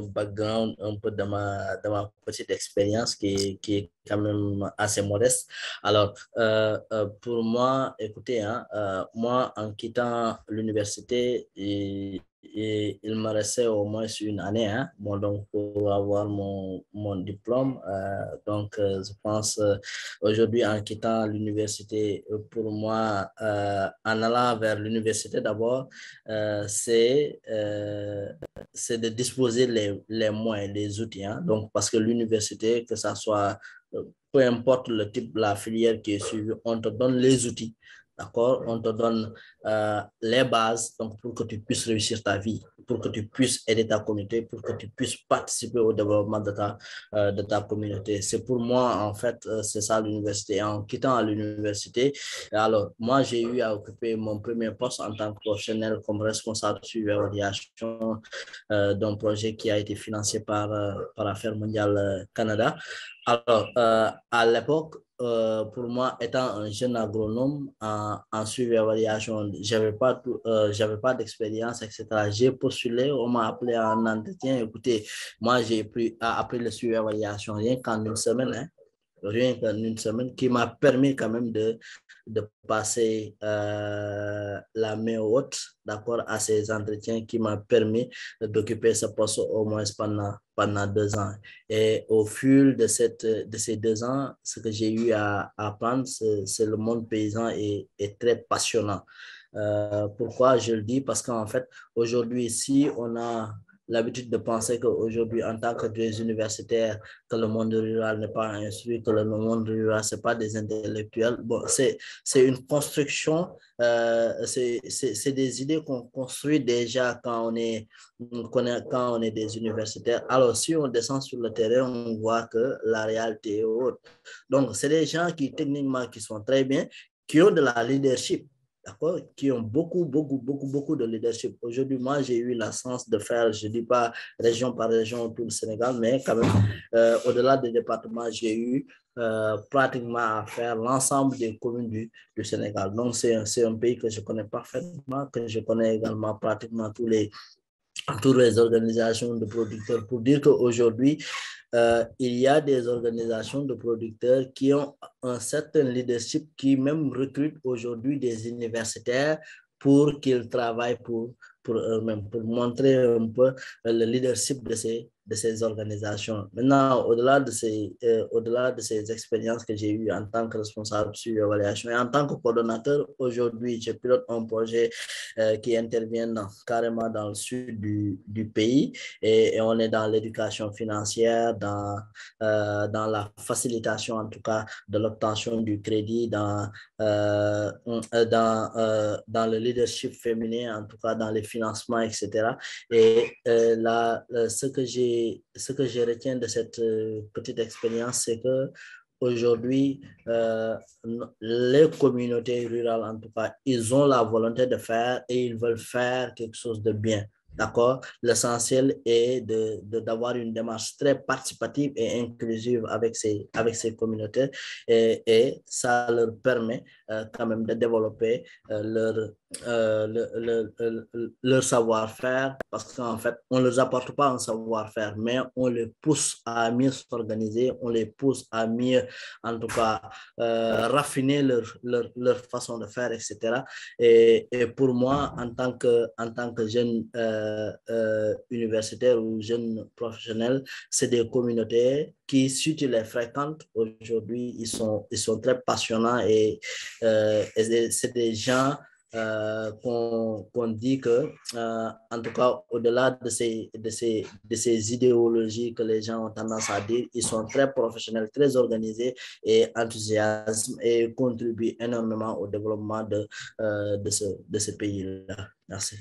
background un peu de ma petite expérience qui est quand même assez modeste. Alors, pour moi, écoutez, moi, en quittant l'université, il me restait au moins une année, donc pour avoir mon diplôme. Donc, je pense aujourd'hui, en quittant l'université, pour moi, en allant vers l'université d'abord, c'est de disposer les moyens, les outils. Donc, parce que l'université, que ça soit, peu importe le type, la filière qui est suivie, on te donne les outils. D'accord? On te donne les bases donc, pour que tu puisses réussir ta vie, pour que tu puisses aider ta communauté, pour que tu puisses participer au développement de ta communauté. C'est pour moi, en fait, c'est ça l'université. En quittant l'université, alors, moi, j'ai eu à occuper mon premier poste en tant que professionnel comme responsable de suivi et évaluation d'un projet qui a été financé par Affaires mondiales Canada. Alors, à l'époque, pour moi, étant un jeune agronome en suivi et évaluation, j'avais pas d'expérience, etc. J'ai postulé, on m'a appelé en entretien. Écoutez, moi, j'ai appris le suivi et évaluation rien qu'en une semaine, rien qu'en une semaine, qui m'a permis quand même de passer la main haute, d'accord, à ces entretiens, qui m'a permis d'occuper ce poste au moins pendant 2 ans. Et au fil de ces 2 ans, ce que j'ai eu à apprendre, c'est le monde paysan est très passionnant. Pourquoi je le dis? Parce qu'en fait, aujourd'hui, si on a l'habitude de penser qu'aujourd'hui, en tant que des universitaires, que le monde rural n'est pas instruit, que le monde rural, ce n'est pas des intellectuels. Bon, c'est une construction, c'est des idées qu'on construit déjà quand on est des universitaires. Alors, si on descend sur le terrain, on voit que la réalité est autre. Donc, c'est des gens qui, techniquement, qui sont très bien, qui ont de la leadership, d'accord, qui ont beaucoup de leadership. Aujourd'hui, moi, j'ai eu la chance de faire, je ne dis pas région par région tout le Sénégal, mais quand même, au-delà des départements, j'ai eu pratiquement à faire l'ensemble des communes du Sénégal. Donc, c'est un pays que je connais parfaitement, que je connais également pratiquement toutes les organisations de producteurs, pour dire qu'aujourd'hui, il y a des organisations de producteurs qui ont un certain leadership, qui même recrutent aujourd'hui des universitaires pour qu'ils travaillent pour eux-mêmes, pour montrer un peu le leadership de ces organisations. Maintenant, au-delà de ces expériences que j'ai eues en tant que responsable sur l'évaluation et en tant que coordonnateur, aujourd'hui, je pilote un projet qui intervient carrément dans le sud du pays, et on est dans l'éducation financière, dans la facilitation en tout cas de l'obtention du crédit, dans le leadership féminin, en tout cas dans les financements, etc. Et ce que je retiens de cette petite expérience, c'est que aujourd'hui, les communautés rurales, en tout cas, ils ont la volonté de faire et ils veulent faire quelque chose de bien. D'accord? L'essentiel est d'avoir une démarche très participative et inclusive avec ces communautés, et ça leur permet quand même de développer leur savoir-faire, parce qu'en fait, on ne leur apporte pas un savoir-faire, mais on les pousse à mieux s'organiser, on les pousse à mieux, en tout cas, raffiner leur façon de faire, etc. Et pour moi, en tant que jeune universitaire ou jeune professionnel, c'est des communautés qui, si tu les fréquentes aujourd'hui, ils sont très passionnants, et c'est des gens qu'on dit que, en tout cas, au-delà de ces idéologies que les gens ont tendance à dire, ils sont très professionnels, très organisés et enthousiastes, et contribuent énormément au développement de ce pays-là. Merci.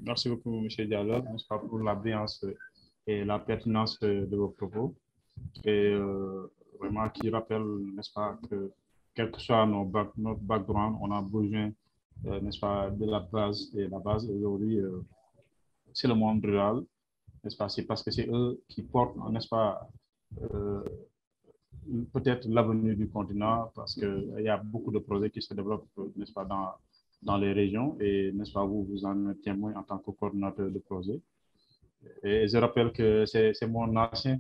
Merci beaucoup, M. Diallo, pour la brillance et la pertinence de vos propos, et vraiment qui rappelle, n'est-ce pas, que quel que soit notre background, on a besoin, n'est-ce pas, de la base. Et la base aujourd'hui, c'est le monde rural, n'est-ce pas? C'est parce que c'est eux qui portent, n'est-ce pas, peut-être l'avenir du continent, parce qu'il y a beaucoup de projets qui se développent, n'est-ce pas, dans les régions, et n'est-ce pas, vous en êtes témoin en tant que coordonnateur de projet. Et je rappelle que c'est mon ancien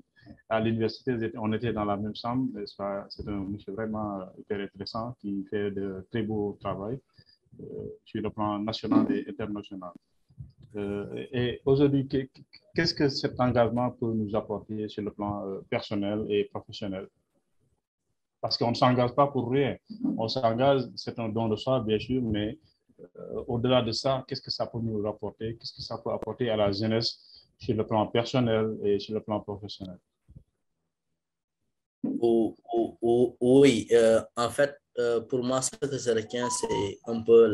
à l'université, on était dans la même chambre, n'est-ce pas? C'est un monsieur vraiment hyper intéressant qui fait de très beau travail sur le plan national et international. Et aujourd'hui, qu'est-ce que cet engagement peut nous apporter sur le plan personnel et professionnel? Parce qu'on ne s'engage pas pour rien. On s'engage, c'est un don de soi, bien sûr, mais au-delà de ça, qu'est-ce que ça peut nous apporter? Qu'est-ce que ça peut apporter à la jeunesse sur le plan personnel et sur le plan professionnel? Oui, en fait, pour moi, ce que je retiens, c'est un peu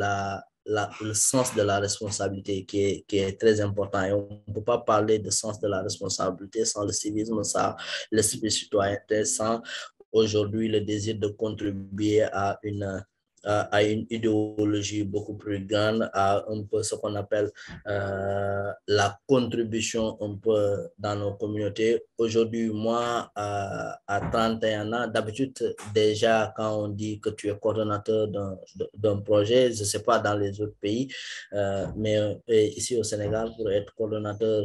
le sens de la responsabilité qui est très important. Et on ne peut pas parler de sens de la responsabilité sans le civisme, sans l'esprit citoyen, sans aujourd'hui le désir de contribuer à une idéologie beaucoup plus grande, à un peu ce qu'on appelle la contribution un peu dans nos communautés. Aujourd'hui, moi, à 31 ans, d'habitude, déjà, quand on dit que tu es coordonnateur d'un projet, je ne sais pas dans les autres pays, mais ici au Sénégal, pour être coordonnateur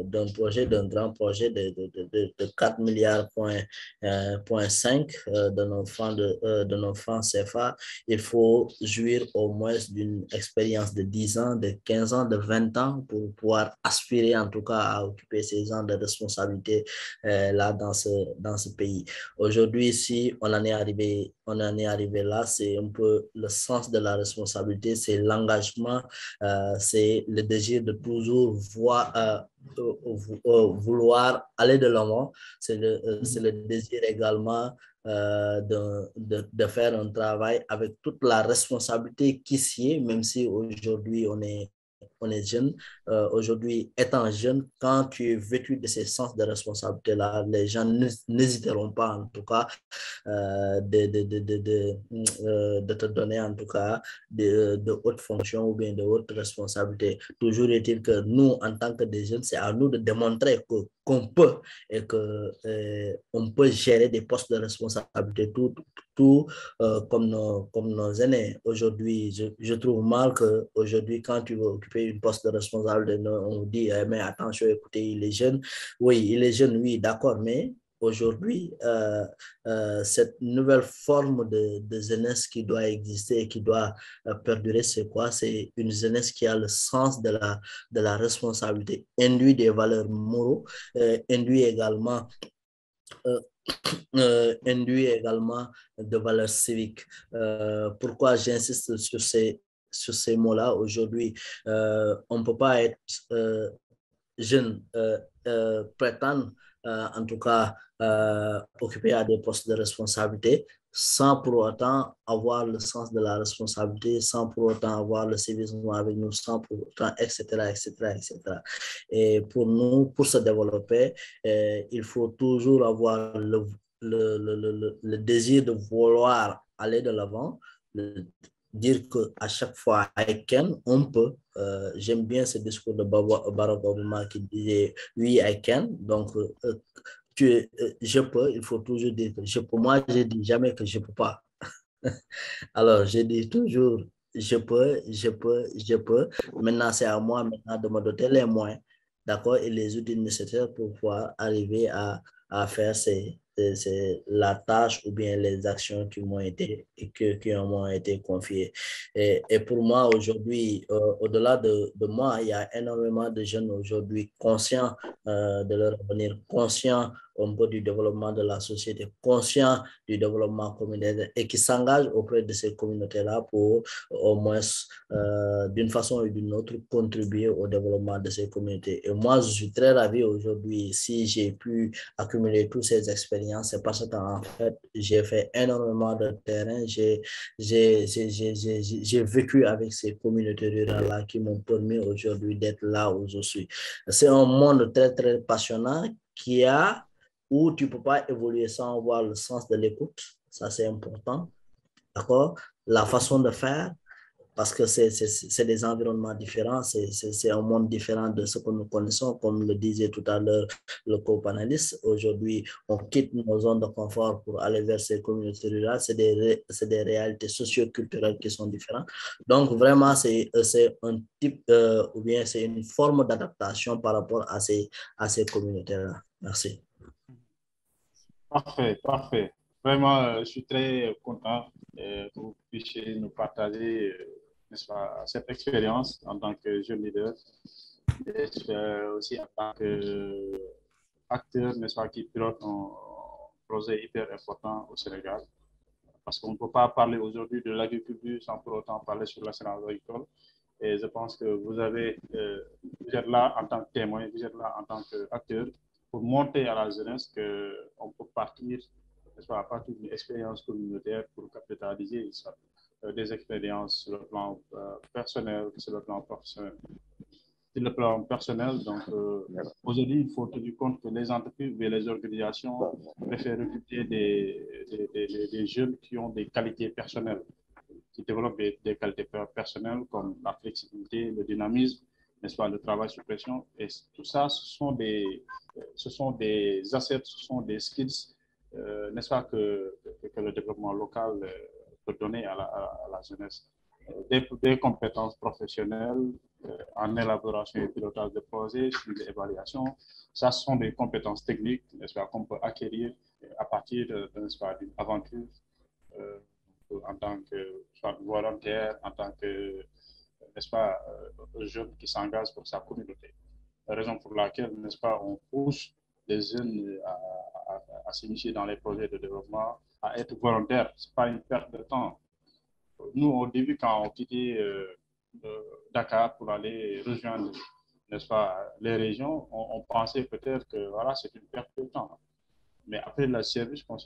d'un projet, d'un grand projet de 4 milliards point 5 de nos francs CFA, il faut jouir au moins d'une expérience de 10 ans, de 15 ans, de 20 ans pour pouvoir aspirer en tout cas à occuper ces genres de responsabilités là dans ce pays. Aujourd'hui, si on en est arrivé là, c'est un peu le sens de la responsabilité, c'est l'engagement, c'est le désir de toujours vouloir aller de l'avant, c'est le désir également de faire un travail avec toute la responsabilité qui s'y est, même si aujourd'hui on est jeune. Aujourd'hui, étant jeune, quand tu es vêtu de ces sens de responsabilité-là, les gens n'hésiteront pas, en tout cas, de te donner, en tout cas, de hautes fonctions ou bien de hautes responsabilités. Toujours est-il que nous, en tant que des jeunes, c'est à nous de démontrer qu'on peut et qu'on peut gérer des postes de responsabilité comme nos aînés. Aujourd'hui, je trouve mal qu'aujourd'hui, quand tu veux occuper une poste de responsable, on nous dit, mais attention, écoutez, il est jeune. Oui, il est jeune, oui, d'accord, mais aujourd'hui, cette nouvelle forme de jeunesse qui doit exister et qui doit perdurer, c'est quoi? C'est une jeunesse qui a le sens de la responsabilité, induit des valeurs moraux, induit également de valeurs civiques. Pourquoi j'insiste sur ces mots-là? Aujourd'hui, on ne peut pas être jeune, prétendre, en tout cas, occuper à des postes de responsabilité sans pour autant avoir le sens de la responsabilité, sans pour autant avoir le civisme avec nous, sans pour autant, etc., etc., etc. Et pour nous, pour se développer, il faut toujours avoir le désir de vouloir aller de l'avant, dire qu'à chaque fois, I can, on peut. J'aime bien ce discours de Barack Obama qui disait oui, I can. Donc, je peux, il faut toujours dire que je peux. Moi, je dis jamais que je ne peux pas. Alors, je dis toujours je peux, je peux, je peux. Maintenant, c'est à moi maintenant de me doter les moyens, d'accord, et les outils nécessaires pour pouvoir arriver à faire la tâche ou bien les actions qui m'ont été confiées. Et pour moi, aujourd'hui, au-delà de moi, il y a énormément de jeunes aujourd'hui conscients de leur avenir, conscients un peu du développement de la société, conscients du développement communautaire et qui s'engagent auprès de ces communautés-là pour au moins, d'une façon ou d'une autre, contribuer au développement de ces communautés. Et moi, je suis très ravi aujourd'hui, si j'ai pu accumuler toutes ces expériences, c'est parce qu'en fait, j'ai fait énormément de terrain, j'ai vécu avec ces communautés rurales-là qui m'ont permis aujourd'hui d'être là où je suis. C'est un monde très, très passionnant où tu ne peux pas évoluer sans avoir le sens de l'écoute, ça c'est important, d'accord? La façon de faire, parce que c'est des environnements différents, c'est un monde différent de ce que nous connaissons, comme le disait tout à l'heure le co-panéliste. Aujourd'hui, on quitte nos zones de confort pour aller vers ces communautés rurales, c'est des réalités socio-culturelles qui sont différentes. Donc, vraiment, c'est un type, ou bien c'est une forme d'adaptation par rapport à ces communautés-là. Merci. Parfait, parfait. Vraiment, je suis très content que vous puissiez nous partager n'est-ce pas, cette expérience en tant que jeune leader et aussi en tant qu'acteur, n'est-ce pas, qui pilote un projet hyper important au Sénégal. Parce qu'on ne peut pas parler aujourd'hui de l'agriculture sans pour autant parler sur l'assurance agricole. Et je pense que vous êtes là en tant que témoin, vous êtes là en tant qu'acteur pour montrer à la jeunesse qu'on peut partir, n'est-ce pas, à partir d'une expérience communautaire pour capitaliser des expériences sur le plan personnel, sur le plan professionnel. Sur le plan personnel, donc aujourd'hui, il faut tenir compte que les entreprises et les organisations préfèrent recruter des jeunes qui ont des qualités personnelles, qui développent des qualités personnelles comme la flexibilité, le dynamisme, n'est-ce pas, le travail sur pression. Et tout ça, ce sont des assets, ce sont des skills, n'est-ce pas, que le développement local peut donner à la jeunesse. Des compétences professionnelles en élaboration et pilotage de projets, sur l'évaluation. Ça, ce sont des compétences techniques, n'est-ce pas, qu'on peut acquérir à partir d'une aventure en tant que soit volontaire, en tant que, n'est-ce pas, jeune qui s'engage pour sa communauté. La raison pour laquelle, n'est-ce pas, on pousse les jeunes à s'initier dans les projets de développement, à être volontaires. Ce n'est pas une perte de temps. Nous, au début, quand on quittait Dakar pour aller rejoindre, n'est-ce pas, les régions, on pensait peut-être que voilà, c'est une perte de temps. Mais après le service, on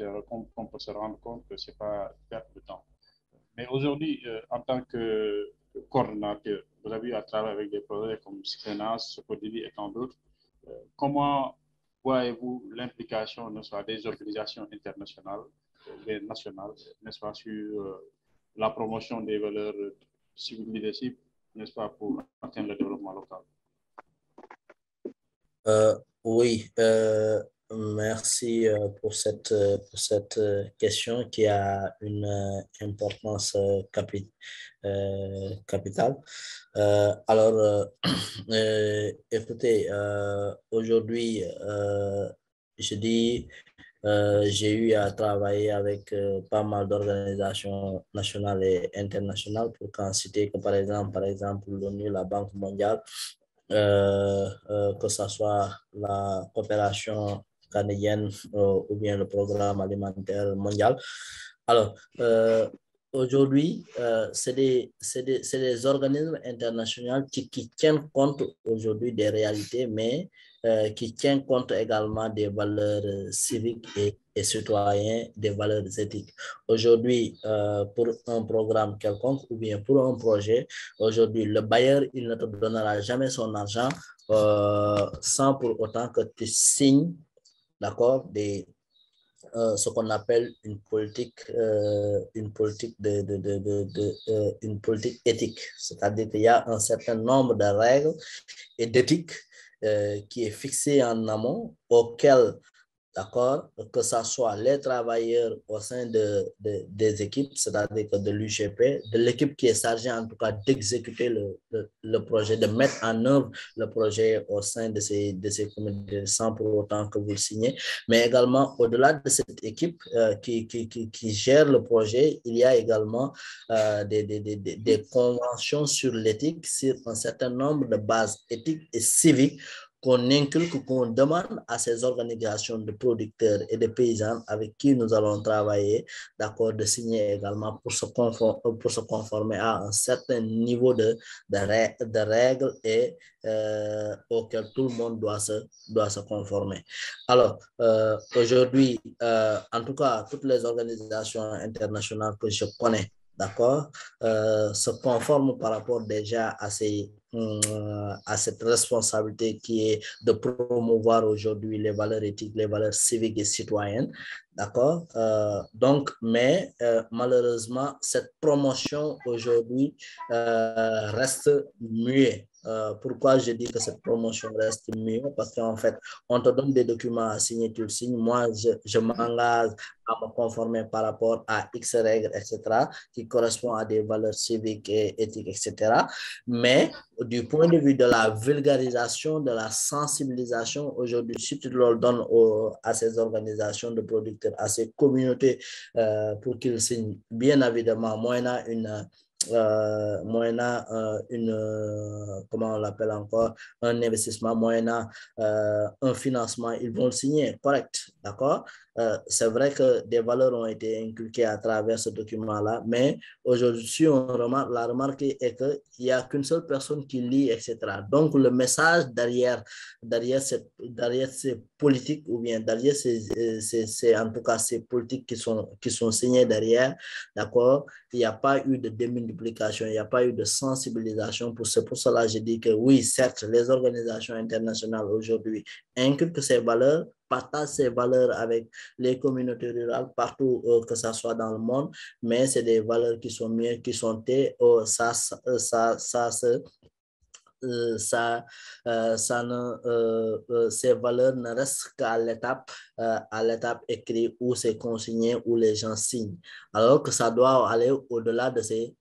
peut se rendre compte que ce n'est pas une perte de temps. Mais aujourd'hui, en tant que coordonnateur, vous avez eu à travailler avec des projets comme Screnas, Socodivi et tant d'autres. Comment voyez-vous l'implication, n'est-ce pas, des organisations internationales, des nationales, n'est-ce pas, sur la promotion des valeurs civil leadership, n'est-ce pas, pour atteindre le développement local? Oui, merci pour cette question qui a une importance capitale. Alors, écoutez, aujourd'hui, je dis, j'ai eu à travailler avec pas mal d'organisations nationales et internationales, pour qu'en citer que par exemple l'ONU, la Banque mondiale, que ce soit la coopération canadienne ou bien le programme alimentaire mondial. Alors, aujourd'hui, c'est des organismes internationaux qui tiennent compte aujourd'hui des réalités, mais qui tiennent compte également des valeurs civiques et citoyennes, des valeurs éthiques. Aujourd'hui, pour un programme quelconque ou bien pour un projet, aujourd'hui, le bailleur, il ne te donnera jamais son argent sans pour autant que tu signes, d'accord, ce qu'on appelle une politique une politique éthique. C'est-à-dire qu'il y a un certain nombre de règles et d'éthique qui est fixé en amont, auquel, d'accord, que ce soit les travailleurs au sein des équipes, c'est-à-dire de l'UGP, de l'équipe qui est chargée en tout cas d'exécuter le projet, de mettre en œuvre le projet au sein de ces communautés sans pour autant que vous le signez, mais également au-delà de cette équipe qui gère le projet, il y a également des conventions sur l'éthique, sur un certain nombre de bases éthiques et civiques qu'on inculque, qu'on demande à ces organisations de producteurs et de paysans avec qui nous allons travailler, d'accord, de signer également pour se conformer à un certain niveau de règles et auquel tout le monde doit se conformer. Alors, aujourd'hui, en tout cas, toutes les organisations internationales que je connais, d'accord, se conforment par rapport déjà à cette responsabilité qui est de promouvoir aujourd'hui les valeurs éthiques, les valeurs civiques et citoyennes, d'accord? Donc, mais malheureusement, cette promotion aujourd'hui reste muette. Pourquoi je dis que cette promotion reste muette? Parce qu'en fait, on te donne des documents à signer, tu le signes. Moi, je m'engage à me conformer par rapport à X règles, etc., qui correspondent à des valeurs civiques et éthiques, etc. Mais du point de vue de la vulgarisation, de la sensibilisation, aujourd'hui, si tu le donnes à ces organisations de producteurs, à ces communautés pour qu'ils signent, bien évidemment, moyennant comment on l'appelle encore, un investissement, moyennant un financement, ils vont le signer, correct, d'accord? C'est vrai que des valeurs ont été inculquées à travers ce document-là, mais aujourd'hui, la remarque est qu'il n'y a qu'une seule personne qui lit, etc. Donc, le message derrière ces politiques, ou bien derrière en tout cas ces politiques qui sont signées derrière, d'accord, il n'y a pas eu de démultiplication, il n'y a pas eu de sensibilisation. Pour cela, je dis que oui, certes, les organisations internationales aujourd'hui inculquent ces valeurs, partagent ces valeurs avec les communautés rurales partout que ce soit dans le monde, mais c'est des valeurs qui sont mieux, qui sont ces valeurs ne restent qu'à l'étape écrite où c'est consigné, où les gens signent, alors que ça doit aller au-delà de ces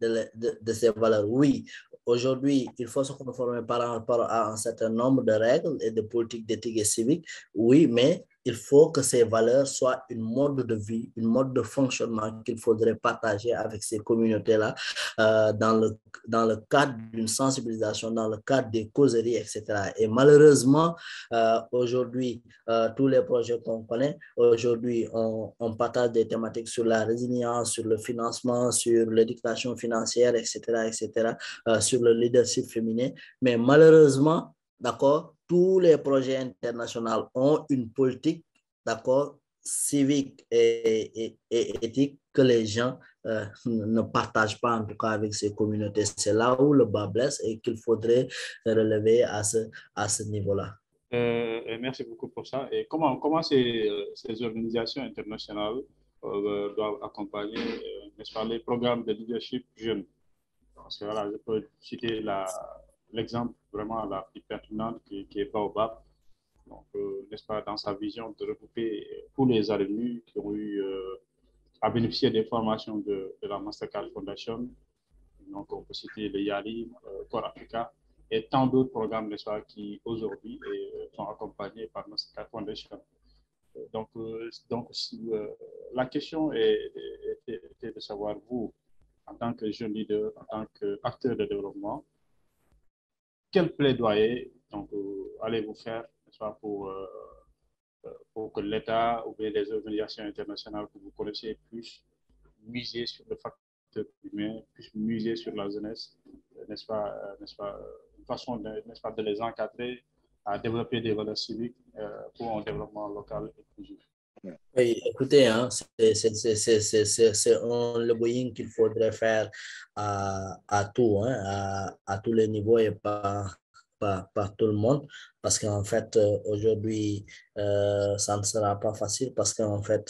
valeurs. Oui, aujourd'hui, il faut se conformer par rapport à un certain nombre de règles et de politiques d'éthique et civique, oui, mais il faut que ces valeurs soient une mode de vie, une mode de fonctionnement qu'il faudrait partager avec ces communautés-là dans le cadre d'une sensibilisation, dans le cadre des causeries, etc. Et malheureusement, aujourd'hui, tous les projets qu'on connaît, aujourd'hui, on partage des thématiques sur la résilience, sur le financement, sur l'éducation financière, etc., etc., sur le leadership féminin. Mais malheureusement, d'accord, tous les projets internationaux ont une politique, d'accord, civique et éthique que les gens ne partagent pas, en tout cas avec ces communautés. C'est là où le bas blesse et qu'il faudrait relever à ce niveau-là. Merci beaucoup pour ça. Et comment ces organisations internationales doivent accompagner, n'est-ce pas, les programmes de leadership jeunes? Parce que voilà, je peux citer l'exemple vraiment la plus pertinente qui est Baobab. Donc, n'est-ce pas, dans sa vision de regrouper tous les alumni qui ont eu à bénéficier des formations de la Mastercard Foundation. Donc, on peut citer le YALI, Core Africa et tant d'autres programmes, n'est-ce pas, qui aujourd'hui sont accompagnés par Mastercard Foundation. Donc la question était de savoir, vous, en tant que jeune leader, en tant qu'acteur de développement, quel plaidoyer allez-vous faire, n'est-ce pas, pour que l'État ou bien les organisations internationales que vous connaissez puissent miser sur le facteur humain, puissent miser sur la jeunesse, n'est-ce pas, une façon n'est-ce pas, de les encadrer à développer des valeurs civiques pour un développement local inclusif. Oui, écoutez, hein, c'est un lobbying qu'il faudrait faire à tout, hein, à tous les niveaux et par tout le monde, parce qu'en fait, aujourd'hui, ça ne sera pas facile parce qu'en fait,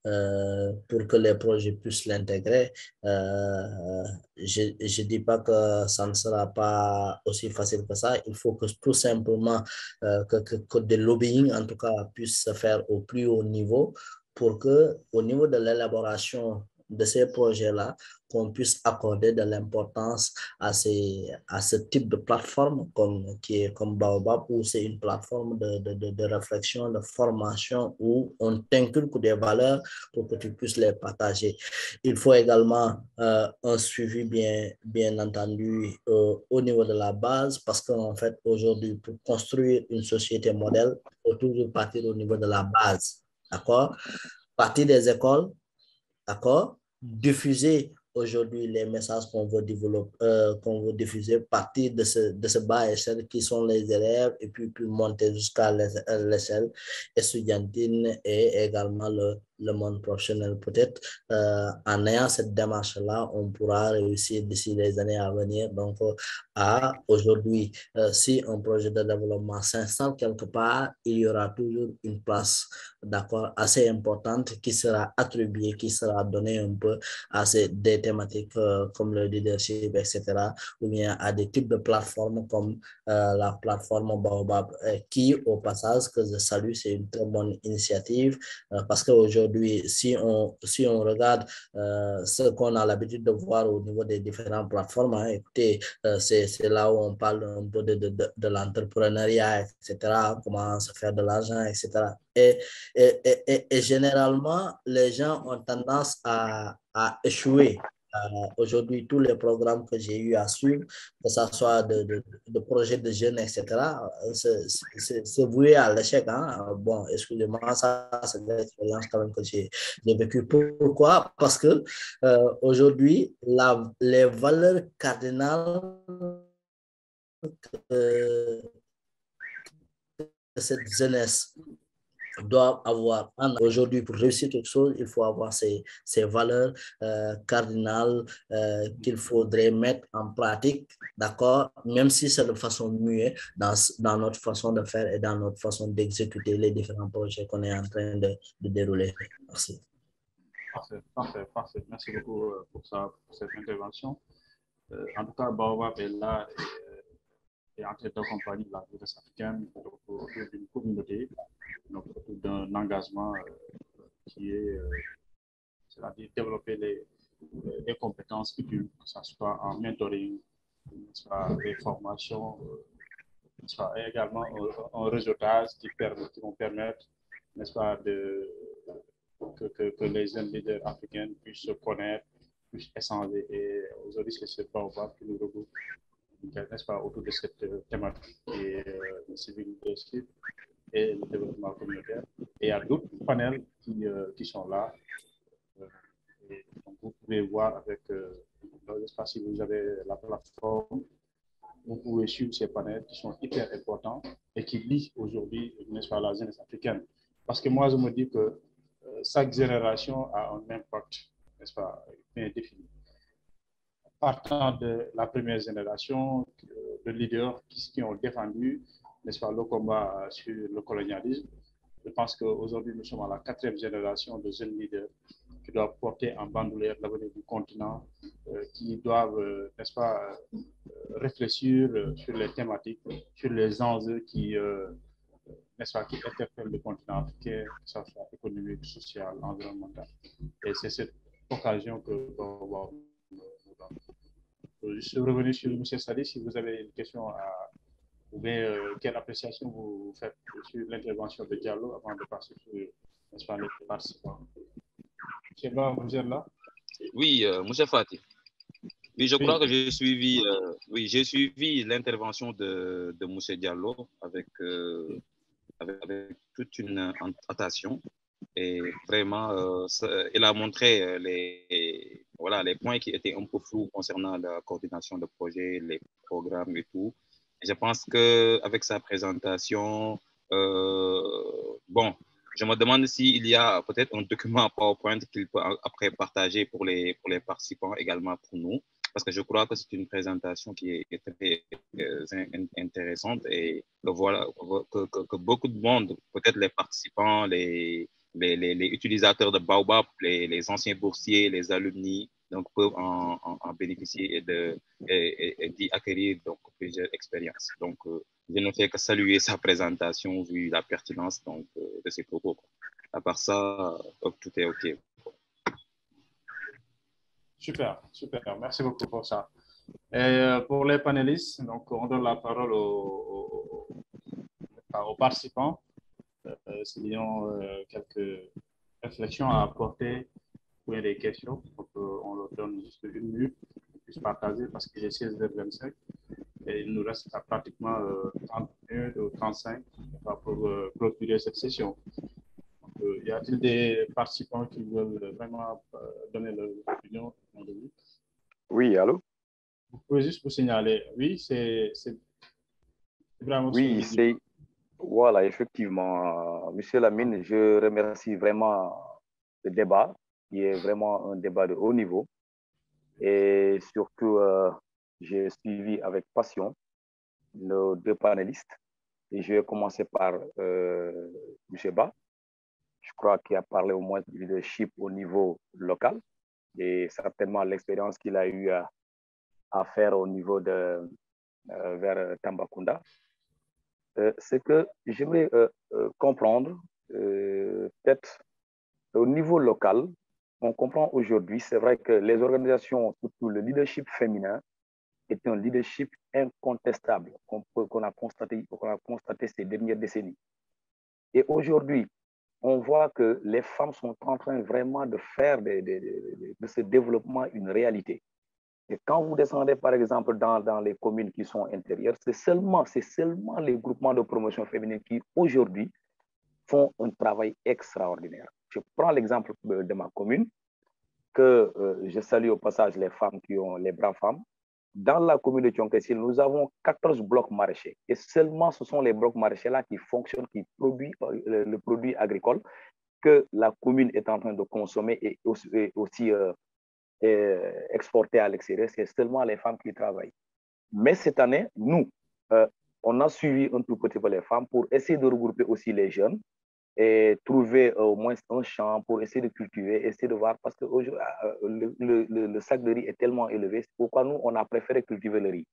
pour que les projets puissent l'intégrer, je ne dis pas que ça ne sera pas aussi facile que ça. Il faut que tout simplement que des lobbying, en tout cas, puissent se faire au plus haut niveau pour que, au niveau de l'élaboration de ces projets-là, qu'on puisse accorder de l'importance à ce type de plateforme qui est comme Baobab, où c'est une plateforme de réflexion, de formation, où on t'inculque des valeurs pour que tu puisses les partager. Il faut également un suivi bien entendu au niveau de la base, parce qu'en fait, aujourd'hui, pour construire une société modèle, il faut toujours partir au niveau de la base, d'accord? Partir des écoles, d'accord? Diffuser aujourd'hui les messages qu'on veut développer, qu'on veut diffuser, partir de ce bas échelle qui sont les élèves et puis monter jusqu'à l'échelle estudiantine et également le monde professionnel. Peut-être en ayant cette démarche-là, on pourra réussir d'ici les années à venir. Donc, aujourd'hui, si un projet de développement s'installe quelque part, il y aura toujours une place, d'accord, assez importante qui sera attribuée, qui sera donnée un peu à des thématiques comme le leadership, etc., ou bien à des types de plateformes comme la plateforme Baobab, qui, au passage, que je salue, c'est une très bonne initiative, parce qu'aujourd'hui, si on regarde ce qu'on a l'habitude de voir au niveau des différentes plateformes, hein, écoutez, c'est là où on parle un peu de l'entrepreneuriat, etc., comment se faire de l'argent, etc. Et généralement, les gens ont tendance à échouer. Aujourd'hui, tous les programmes que j'ai eu à suivre, que ce soit de projets de jeunes, etc., c'est voué à l'échec. Hein. Bon, excusez-moi, ça, c'est l'expérience quand même que j'ai vécue. Pourquoi? Parce que aujourd'hui, les valeurs cardinales de cette jeunesse doivent avoir. Aujourd'hui, pour réussir quelque chose, il faut avoir ces valeurs cardinales qu'il faudrait mettre en pratique, d'accord, même si c'est de façon muette dans notre façon de faire et dans notre façon d'exécuter les différents projets qu'on est en train de dérouler. Merci. Parfait. Merci beaucoup pour cette intervention. En tout cas, Baobab est là et en train d'accompagner la jeunesse africaine autour d'une communauté, donc autour d'un engagement qui est, c'est-à-dire développer les compétences utiles, que ce soit en mentoring, des formations, et également un réseautage qui vont permettre n'est-ce pas, que les jeunes leaders africains puissent se connaître, puissent échanger. Et aujourd'hui, c'est ce Baobab qui nous regroupe, n'est-ce pas, autour de cette thématique et le civil leadership et le développement communautaire. Et il y a d'autres panels qui sont là. Et donc vous pouvez voir avec, n'est-ce pas, si vous avez la plateforme, vous pouvez suivre ces panels qui sont hyper importants et qui lient aujourd'hui, n'est-ce pas, la jeunesse africaine. Parce que moi, je me dis que chaque génération a un impact, n'est-ce pas, bien défini. Partant de la première génération de leaders qui ont défendu, n'est-ce pas, le combat sur le colonialisme, je pense qu'aujourd'hui, nous sommes à la 4e génération de jeunes leaders qui doivent porter en bandoulière l'avenir du continent, qui doivent, n'est-ce pas, réfléchir sur les thématiques, sur les enjeux qui, n'est-ce pas, qui interpellent le continent africain, que ce soit économique, social, environnemental. Et c'est cette occasion que nous donne. Je suis revenu sur M. Sadi, si vous avez une question ou bien quelle appréciation vous faites sur l'intervention de Diallo avant de passer sur, n'est-ce pas, les participants. M. Ba, vous êtes là? Oui, M. Fati. Oui, je crois que j'ai suivi l'intervention de M. Diallo avec toute une attention. Et vraiment, il a montré les points qui étaient un peu flous concernant la coordination de projets, les programmes et tout. Et je pense qu'avec sa présentation, bon, je me demande s'il y a peut-être un document PowerPoint qu'il peut après partager pour les participants, également pour nous, parce que je crois que c'est une présentation qui est très intéressante et que, voilà, que beaucoup de monde, peut-être les participants, les utilisateurs de Baobab, les anciens boursiers, les alumni, donc peuvent en bénéficier et d'y acquérir donc plusieurs expériences. Donc, je ne fais que saluer sa présentation vu la pertinence donc, de ses propos. À part ça, tout est OK. Super, super. Merci beaucoup pour ça. Et pour les panélistes, donc, on donne la parole aux participants. S'ils ont quelques réflexions à apporter ou des questions, donc, on leur donne juste 1 minute pour qu'ils puissent partager parce que j'ai 16h25 et il nous reste pratiquement 30 minutes ou 35 pour clôturer cette session. Y a-t-il des participants qui veulent vraiment donner leur opinion? Oui, allô? Vous pouvez juste vous signaler. Oui, c'est vraiment... Oui, c'est... Voilà, effectivement. Monsieur Lamine, je remercie vraiment le débat, qui est vraiment un débat de haut niveau. Et surtout, j'ai suivi avec passion nos 2 panélistes. Et je vais commencer par M. Ba. Je crois qu'il a parlé au moins du leadership au niveau local et certainement l'expérience qu'il a eu à faire au niveau de vers Tambacounda. Ce que j'aimerais comprendre, peut-être au niveau local, on comprend aujourd'hui, c'est vrai que les organisations, surtout le leadership féminin, est un leadership incontestable qu'on a constaté ces dernières décennies. Et aujourd'hui, on voit que les femmes sont en train vraiment de faire de ce développement une réalité. Et quand vous descendez, par exemple, dans les communes qui sont intérieures, c'est seulement les groupements de promotion féminine qui, aujourd'hui, font un travail extraordinaire. Je prends l'exemple de ma commune, que je salue au passage les femmes qui ont les braves femmes. Dans la commune de Thionkessil, nous avons 14 blocs maraîchers. Et seulement ce sont les blocs maraîchers-là qui fonctionnent, qui produisent le produit agricole que la commune est en train de consommer et aussi exporter à l'extérieur. C'est seulement les femmes qui travaillent. Mais cette année, nous, on a suivi un tout petit peu les femmes pour essayer de regrouper aussi les jeunes et trouver au moins un champ pour essayer de cultiver, essayer de voir, parce que le sac de riz est tellement élevé, c'est pourquoi nous, on a préféré cultiver le riz.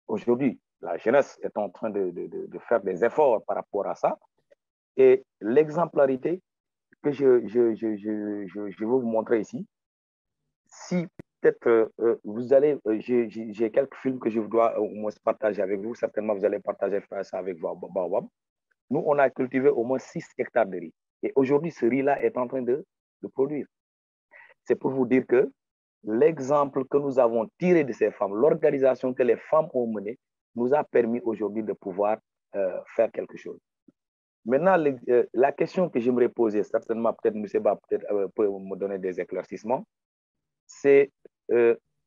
Aujourd'hui, la jeunesse est en train de faire des efforts par rapport à ça. Et l'exemplarité que je veux vous montrer ici, si peut-être vous allez, j'ai quelques films que je dois au moins partager avec vous, certainement vous allez partager ça avec Baobab. Nous, on a cultivé au moins 6 hectares de riz. Et aujourd'hui, ce riz-là est en train de produire. C'est pour vous dire que l'exemple que nous avons tiré de ces femmes, l'organisation que les femmes ont menée, nous a permis aujourd'hui de pouvoir faire quelque chose. Maintenant, la question que j'aimerais poser, certainement peut-être M. Ba peut me donner des éclaircissements, c'est,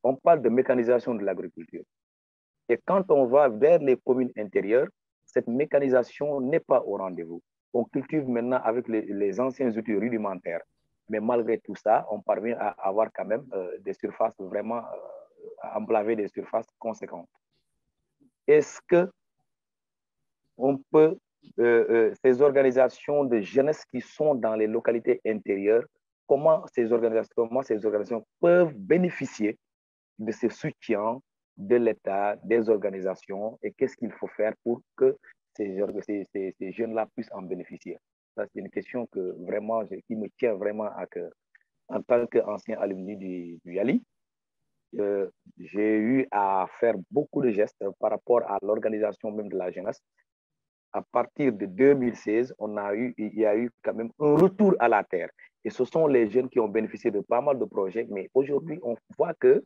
on parle de mécanisation de l'agriculture. Et quand on va vers les communes intérieures, cette mécanisation n'est pas au rendez-vous. On cultive maintenant avec les anciens outils rudimentaires. Mais malgré tout ça, on parvient à avoir quand même des surfaces vraiment, à emblaver des surfaces conséquentes. Est-ce que on peut, ces organisations de jeunesse qui sont dans les localités intérieures, comment ces organisations peuvent bénéficier de ce soutien de l'État, des organisations, et qu'est-ce qu'il faut faire pour que ces jeunes-là puissent en bénéficier? Ça, c'est une question qui me tient vraiment à cœur. En tant qu'ancien alumni du YALI, j'ai eu à faire beaucoup de gestes par rapport à l'organisation même de la jeunesse. À partir de 2016, il y a eu quand même un retour à la terre. Et ce sont les jeunes qui ont bénéficié de pas mal de projets. Mais aujourd'hui, on voit que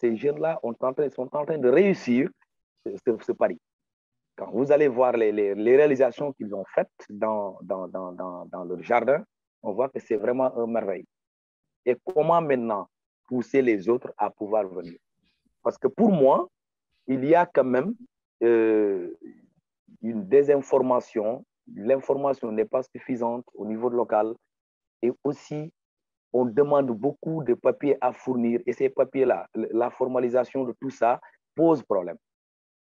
ces jeunes-là sont en train de réussir ce pari. Quand vous allez voir les réalisations qu'ils ont faites dans leur jardin, on voit que c'est vraiment une merveille. Et comment maintenant pousser les autres à pouvoir venir? Parce que pour moi, il y a quand même une désinformation. L'information n'est pas suffisante au niveau local. Et aussi, on demande beaucoup de papiers à fournir. Et ces papiers-là, la formalisation de tout ça pose problème.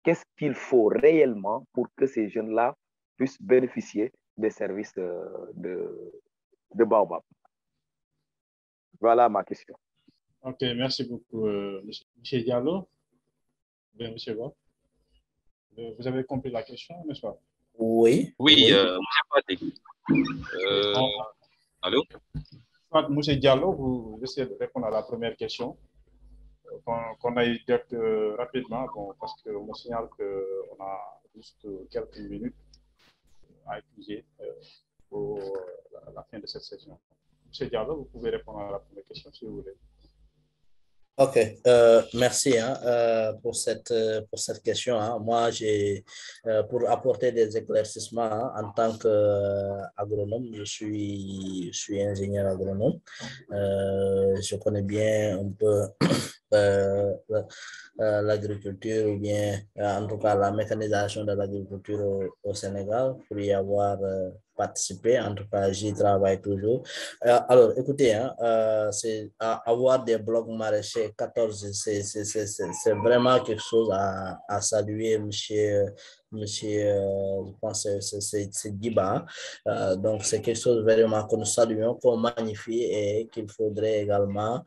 Qu'est-ce qu'il faut réellement pour que ces jeunes-là puissent bénéficier des services de Baobab? Voilà ma question. Ok, merci beaucoup, Monsieur Diallo. Bien, Monsieur Ba. Vous avez compris la question, n'est-ce pas? Oui. Oui, allô? Monsieur Diallo, vous essayez de répondre à la première question qu'on a eu direct rapidement, parce qu'on me signale qu'on a juste quelques minutes à étudier pour la fin de cette session. Monsieur Diallo, vous pouvez répondre à la première question si vous voulez. Ok, merci pour cette question. Moi, pour apporter des éclaircissements en tant qu'agronome, je suis ingénieur agronome. Je connais bien un peu l'agriculture, ou bien en tout cas la mécanisation de l'agriculture au Sénégal, pour y avoir participé. En tout cas, j'y travaille toujours. Alors, écoutez, c'est avoir des blocs maraîchers 14, c'est vraiment quelque chose à saluer, monsieur, je pense que c'est Diba. Donc, c'est quelque chose vraiment que nous saluons, qu'on magnifie et qu'il faudrait également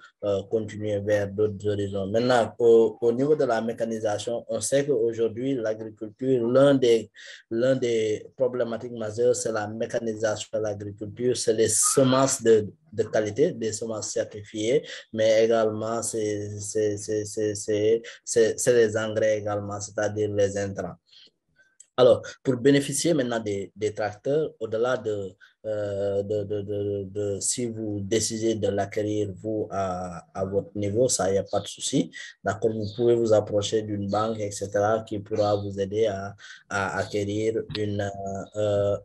continuer vers d'autres horizons. Maintenant, au niveau de la mécanisation, on sait qu'aujourd'hui, l'agriculture, l'un des problématiques majeures, c'est la mécanisation de l'agriculture, c'est les semences de qualité, des semences certifiées, mais également, c'est les engrais également, c'est-à-dire les intrants. Alors, pour bénéficier maintenant des tracteurs, au-delà si vous décidez de l'acquérir, vous, à votre niveau, ça, il n'y a pas de souci. D'accord, vous pouvez vous approcher d'une banque, etc., qui pourra vous aider à acquérir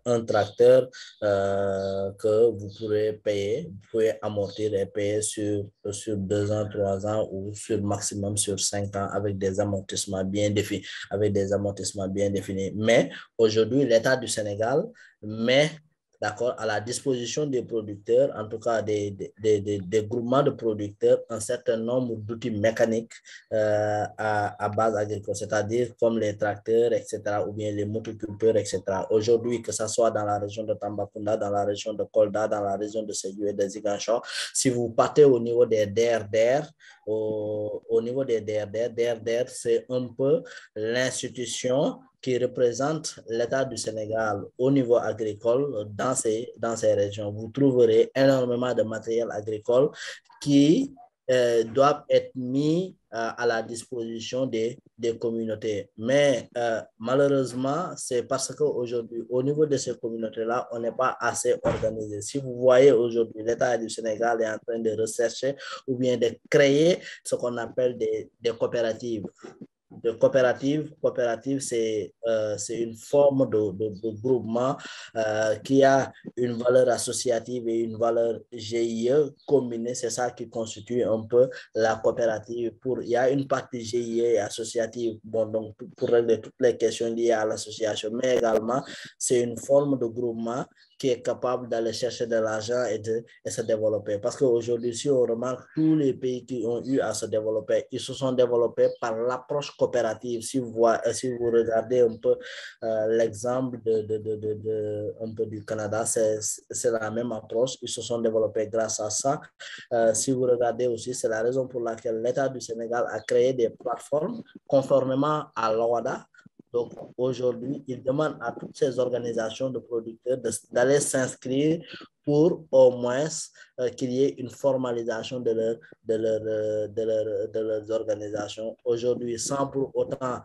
un tracteur que vous pourrez payer, vous pouvez amortir et payer sur 2 ans, 3 ans ou sur maximum sur 5 ans avec des amortissements bien définis. Mais aujourd'hui, l'État du Sénégal met à la disposition des producteurs, en tout cas des groupements de producteurs, un certain nombre d'outils mécaniques à base agricole, c'est-à-dire comme les tracteurs, etc., ou bien les motoculteurs, etc. Aujourd'hui, que ce soit dans la région de Tambacounda, dans la région de Kolda, dans la région de Sédhiou et de Ziguinchor, si vous partez au niveau des DRDR, DRDR, c'est un peu l'institution qui représente l'État du Sénégal au niveau agricole dans ces régions. Vous trouverez énormément de matériel agricole qui doivent être mis à la disposition des communautés. Mais malheureusement, c'est parce qu'aujourd'hui, au niveau de ces communautés-là, on n'est pas assez organisé. Si vous voyez aujourd'hui, l'État du Sénégal est en train de rechercher ou bien de créer ce qu'on appelle des coopératives. Coopérative, c'est une forme de groupement qui a une valeur associative et une valeur GIE combinée. C'est ça qui constitue un peu la coopérative. Il y a une partie GIE associative, bon, donc pour régler toutes les questions liées à l'association, mais également, c'est une forme de groupement qui est capable d'aller chercher de l'argent et se développer. Parce qu'aujourd'hui, si on remarque, tous les pays qui ont eu à se développer, ils se sont développés par l'approche coopérative. Si vous regardez un peu l'exemple un peu du Canada, c'est la même approche. Ils se sont développés grâce à ça. Si vous regardez aussi, c'est la raison pour laquelle l'État du Sénégal a créé des plateformes conformément à l'OHADA. Donc, aujourd'hui, il demande à toutes ces organisations de producteurs d'aller s'inscrire pour au moins qu'il y ait une formalisation de leurs organisations. Aujourd'hui, sans pour autant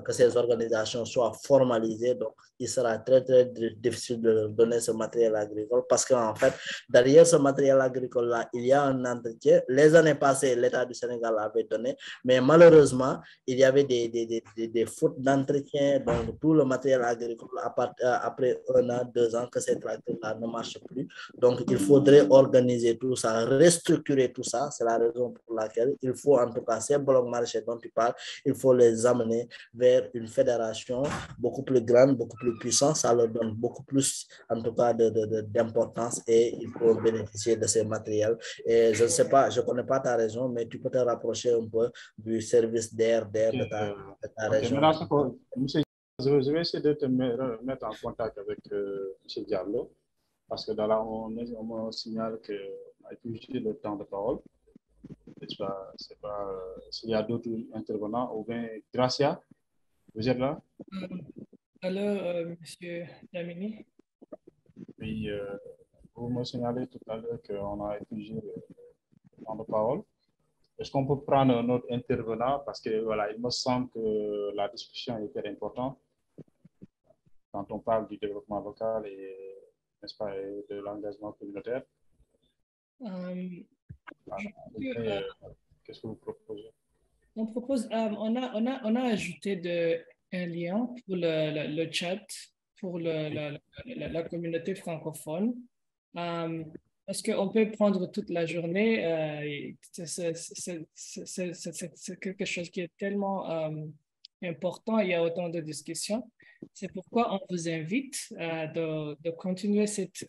que ces organisations soient formalisées, donc il sera très, très difficile de leur donner ce matériel agricole parce qu'en fait, derrière ce matériel agricole-là, il y a un entretien. Les années passées, l'État du Sénégal l'avait donné, mais malheureusement, il y avait des fautes d'entretien, donc tout le matériel agricole, après 1 an, 2 ans que ces tracteurs-là ne marchent plus. Donc, il faudrait organiser tout ça, restructurer tout ça. C'est la raison pour laquelle il faut, en tout cas, ces blocs maraîchers dont tu parles, il faut les amener vers une fédération beaucoup plus grande, beaucoup plus puissante. Ça leur donne beaucoup plus, en tout cas, d'importance et il faut bénéficier de ces matériels. Et je ne sais pas, je ne connais pas ta région, mais tu peux te rapprocher un peu du service d'air de ta région. Maintenant, monsieur, je vais essayer de te mettre en contact avec M. Diallo. Parce que on me signale qu'on a épuisé le temps de parole. S'il y a d'autres intervenants, ou bien Gracia, vous êtes là? Alors, monsieur Damini? Oui, vous me signalez tout à l'heure qu'on a épuisé le temps de parole. Est-ce qu'on peut prendre un autre intervenant? Parce que voilà, il me semble que la discussion est hyper importante quand on parle du développement local et n'est-ce pas, et de l'engagement communautaire. Qu'est-ce que vous proposez? On propose, on a ajouté un lien pour le chat pour la communauté francophone. Parce qu'on peut prendre toute la journée. C'est quelque chose qui est tellement important. Il y a autant de discussions. C'est pourquoi on vous invite de continuer cette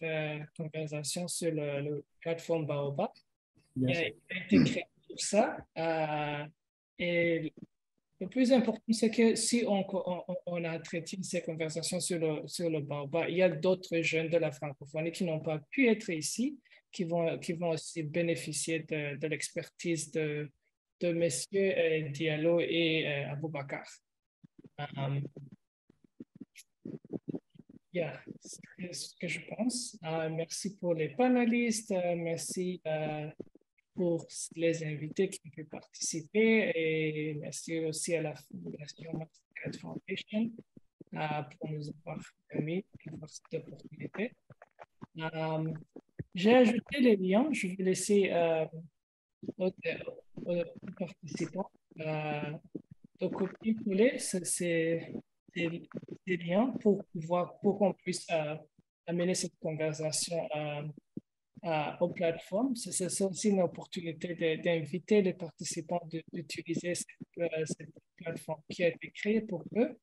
conversation sur le plateforme Baobab. Il a été créé pour ça. Et le plus important, c'est que si on a traité ces conversations sur le Baobab, il y a d'autres jeunes de la francophonie qui n'ont pas pu être ici, qui vont aussi bénéficier de l'expertise de messieurs Diallo et Aboubakar. C'est ce que je pense. Merci pour les panélistes, merci pour les invités qui ont pu participer et merci aussi à la Fondation Mastercard Foundation pour nous avoir permis d'avoir cette opportunité. J'ai ajouté les liens, je vais laisser aux participants de copier-coller des liens pour qu'on puisse amener cette conversation aux plateformes. C'est aussi une opportunité d'inviter les participants d'utiliser cette plateforme qui a été créée pour eux.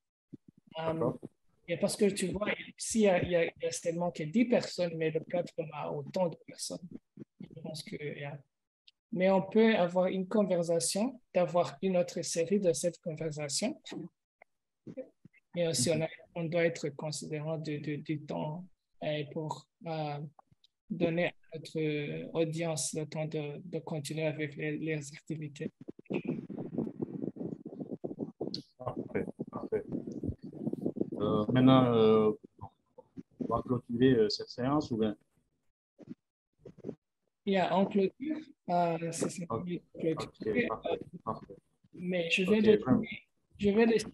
Et parce que tu vois, ici, il y a seulement que 10 personnes, mais la plateforme a autant de personnes. Je pense que, mais on peut avoir une conversation, d'avoir une autre série de cette conversation. Mais aussi, on doit être considérant du temps pour donner à notre audience le temps de continuer avec les activités. Parfait. Maintenant, on va clôturer cette séance ou bien? On clôture. C'est Parfait. mais je vais laisser,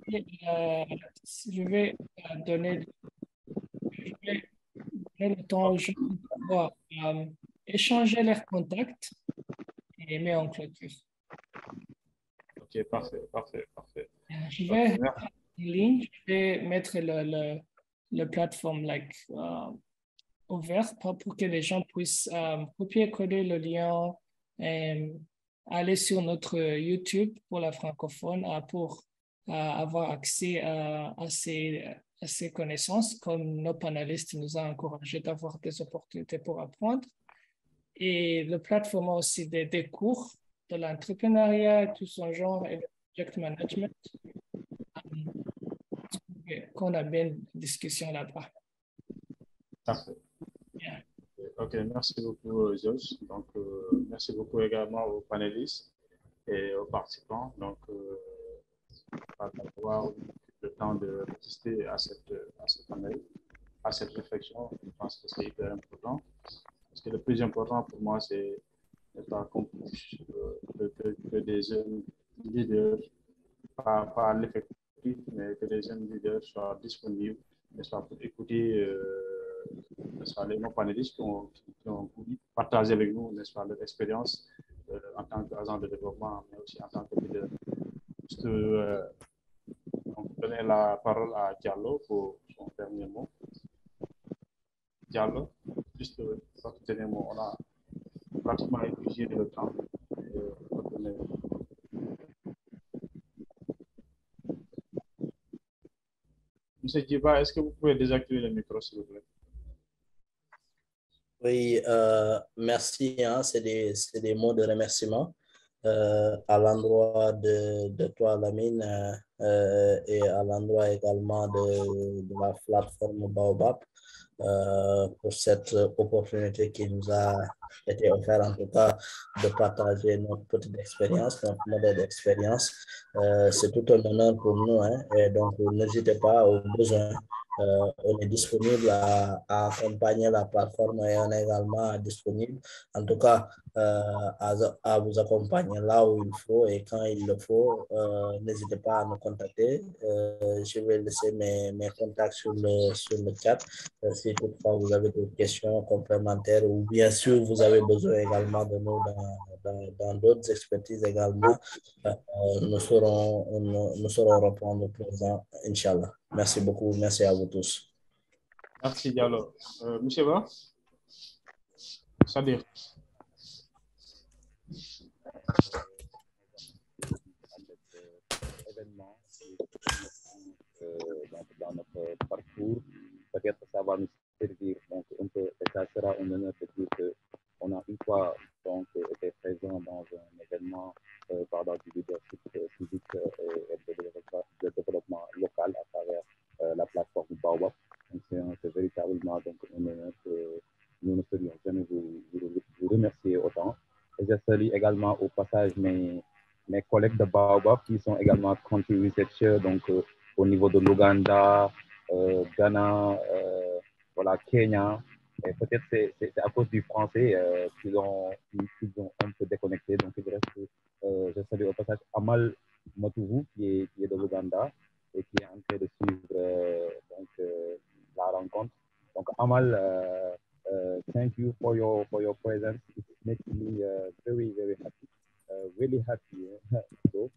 je vais donner le temps aux gens de pouvoir échanger leurs contacts et mettre en clôture. Ok, parfait. Je vais mettre en ligne, je vais mettre le plateforme ouverte pour que les gens puissent copier-coller le lien et aller sur notre YouTube pour la francophone pour avoir accès à ces connaissances, comme nos panélistes nous ont encouragé d'avoir des opportunités pour apprendre. Et le plateforme a aussi des cours de l'entrepreneuriat, tout son genre, et le project management, qu'on a bien une discussion là-bas. Parfait. Yeah. Ok, merci beaucoup, Georges. Donc, merci beaucoup également aux panélistes et aux participants. Donc, d'avoir eu le temps de résister à cette panel, à cette réflexion. Je pense que c'est hyper important. Parce que le plus important pour moi, c'est qu'on puisse que des jeunes leaders, pas l'effectif, mais que des jeunes leaders soient disponibles, n'est-ce pas, pour écouter les panélistes qui ont voulu partager avec nous, n'est-ce pas, leur expérience en tant qu'agent de développement, mais aussi en tant que leader. Juste donner la parole à Diallo pour son dernier mot. Diallo, juste votre dernier mot. On a pratiquement épuisé le temps. Monsieur Djiba, est-ce que vous pouvez désactiver le micro, s'il vous plaît? Oui, merci. C'est des mots de remerciement à l'endroit de toi, Lamine, et à l'endroit également de la plateforme Baobab pour cette opportunité qui nous a été offerte, en tout cas, de partager notre petite expérience, notre modèle d'expérience. C'est tout un honneur pour nous, hein, et donc n'hésitez pas aux besoins. On est disponible à accompagner la plateforme et on est également disponible, en tout cas, à vous accompagner là où il faut et quand il le faut. N'hésitez pas à nous contacter. Je vais laisser mes contacts sur le chat. Si toutefois vous avez des questions complémentaires ou bien sûr vous avez besoin également de nous dans d'autres expertises également, nous saurons répondre présent, Inch'Allah. Merci beaucoup. Merci à vous tous. Merci, Diallo. Monsieur Ba, Sadir. Événement dans notre parcours, peut-être ça va nous servir donc un peu, et ça sera un honneur de dire qu'on a une fois donc été présent dans un événement du leadership civique et de développement local à travers la plateforme Baobab. Donc c'est véritablement donc un honneur que nous ne serions jamais vous remercier autant. Et je salue également au passage mes collègues de Baobab qui sont également country researchers donc au niveau de l'Ouganda, Ghana, voilà, Kenya. Et peut-être c'est à cause du français qu'ils ont un peu déconnecté. Donc il reste, je salue au passage Amal Matouvou qui est de l'Ouganda et qui est en train de suivre la rencontre. Donc Amal, thank you for your presence. It makes me very, very happy. Really happy. So,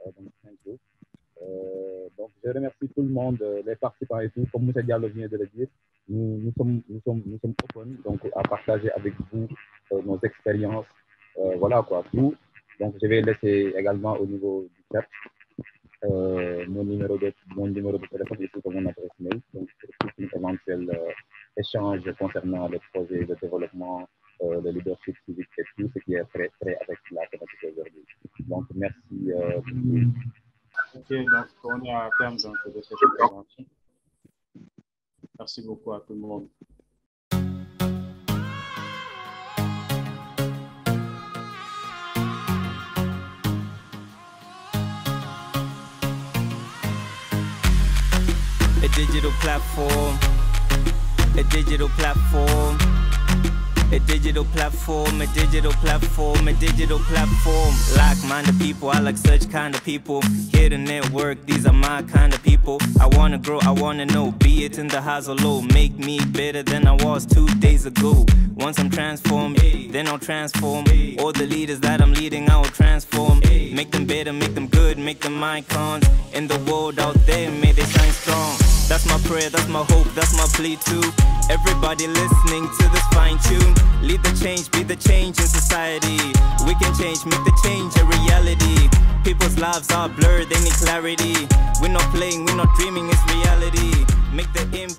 donc, thank you. Donc, je remercie tout le monde, les participants et tout. Comme M. Diallo vient de le dire, nous sommes open donc, à partager avec vous nos expériences. Voilà quoi, tout. Donc, je vais laisser également au niveau du chat mon numéro de téléphone et tout mon adresse mail. Donc, pour tout un éventuel échange concernant les projets de développement, le leadership civique et tout ce qui est très avec la thématique aujourd'hui. Donc, merci beaucoup. Ok, donc on est à terme donc, de cette intervention. Merci beaucoup à tout le monde. A digital platform, a digital platform, A digital platform, a digital platform, a digital platform. Like-minded people, I like such kind of people. Here to network, these are my kind of people. I wanna grow, I wanna know, be it in the highs or low. Make me better than I was 2 days ago. Once I'm transformed, then I'll transform. All the leaders that I'm leading, I will transform. Make them better, make them good, make them icons. In the world out there, may they shine strong. That's my prayer, that's my hope, that's my plea too. Everybody listening to this fine tune. Lead the change, be the change in society. We can change, make the change a reality. People's lives are blurred, they need clarity. We're not playing, we're not dreaming, it's reality. Make the impact.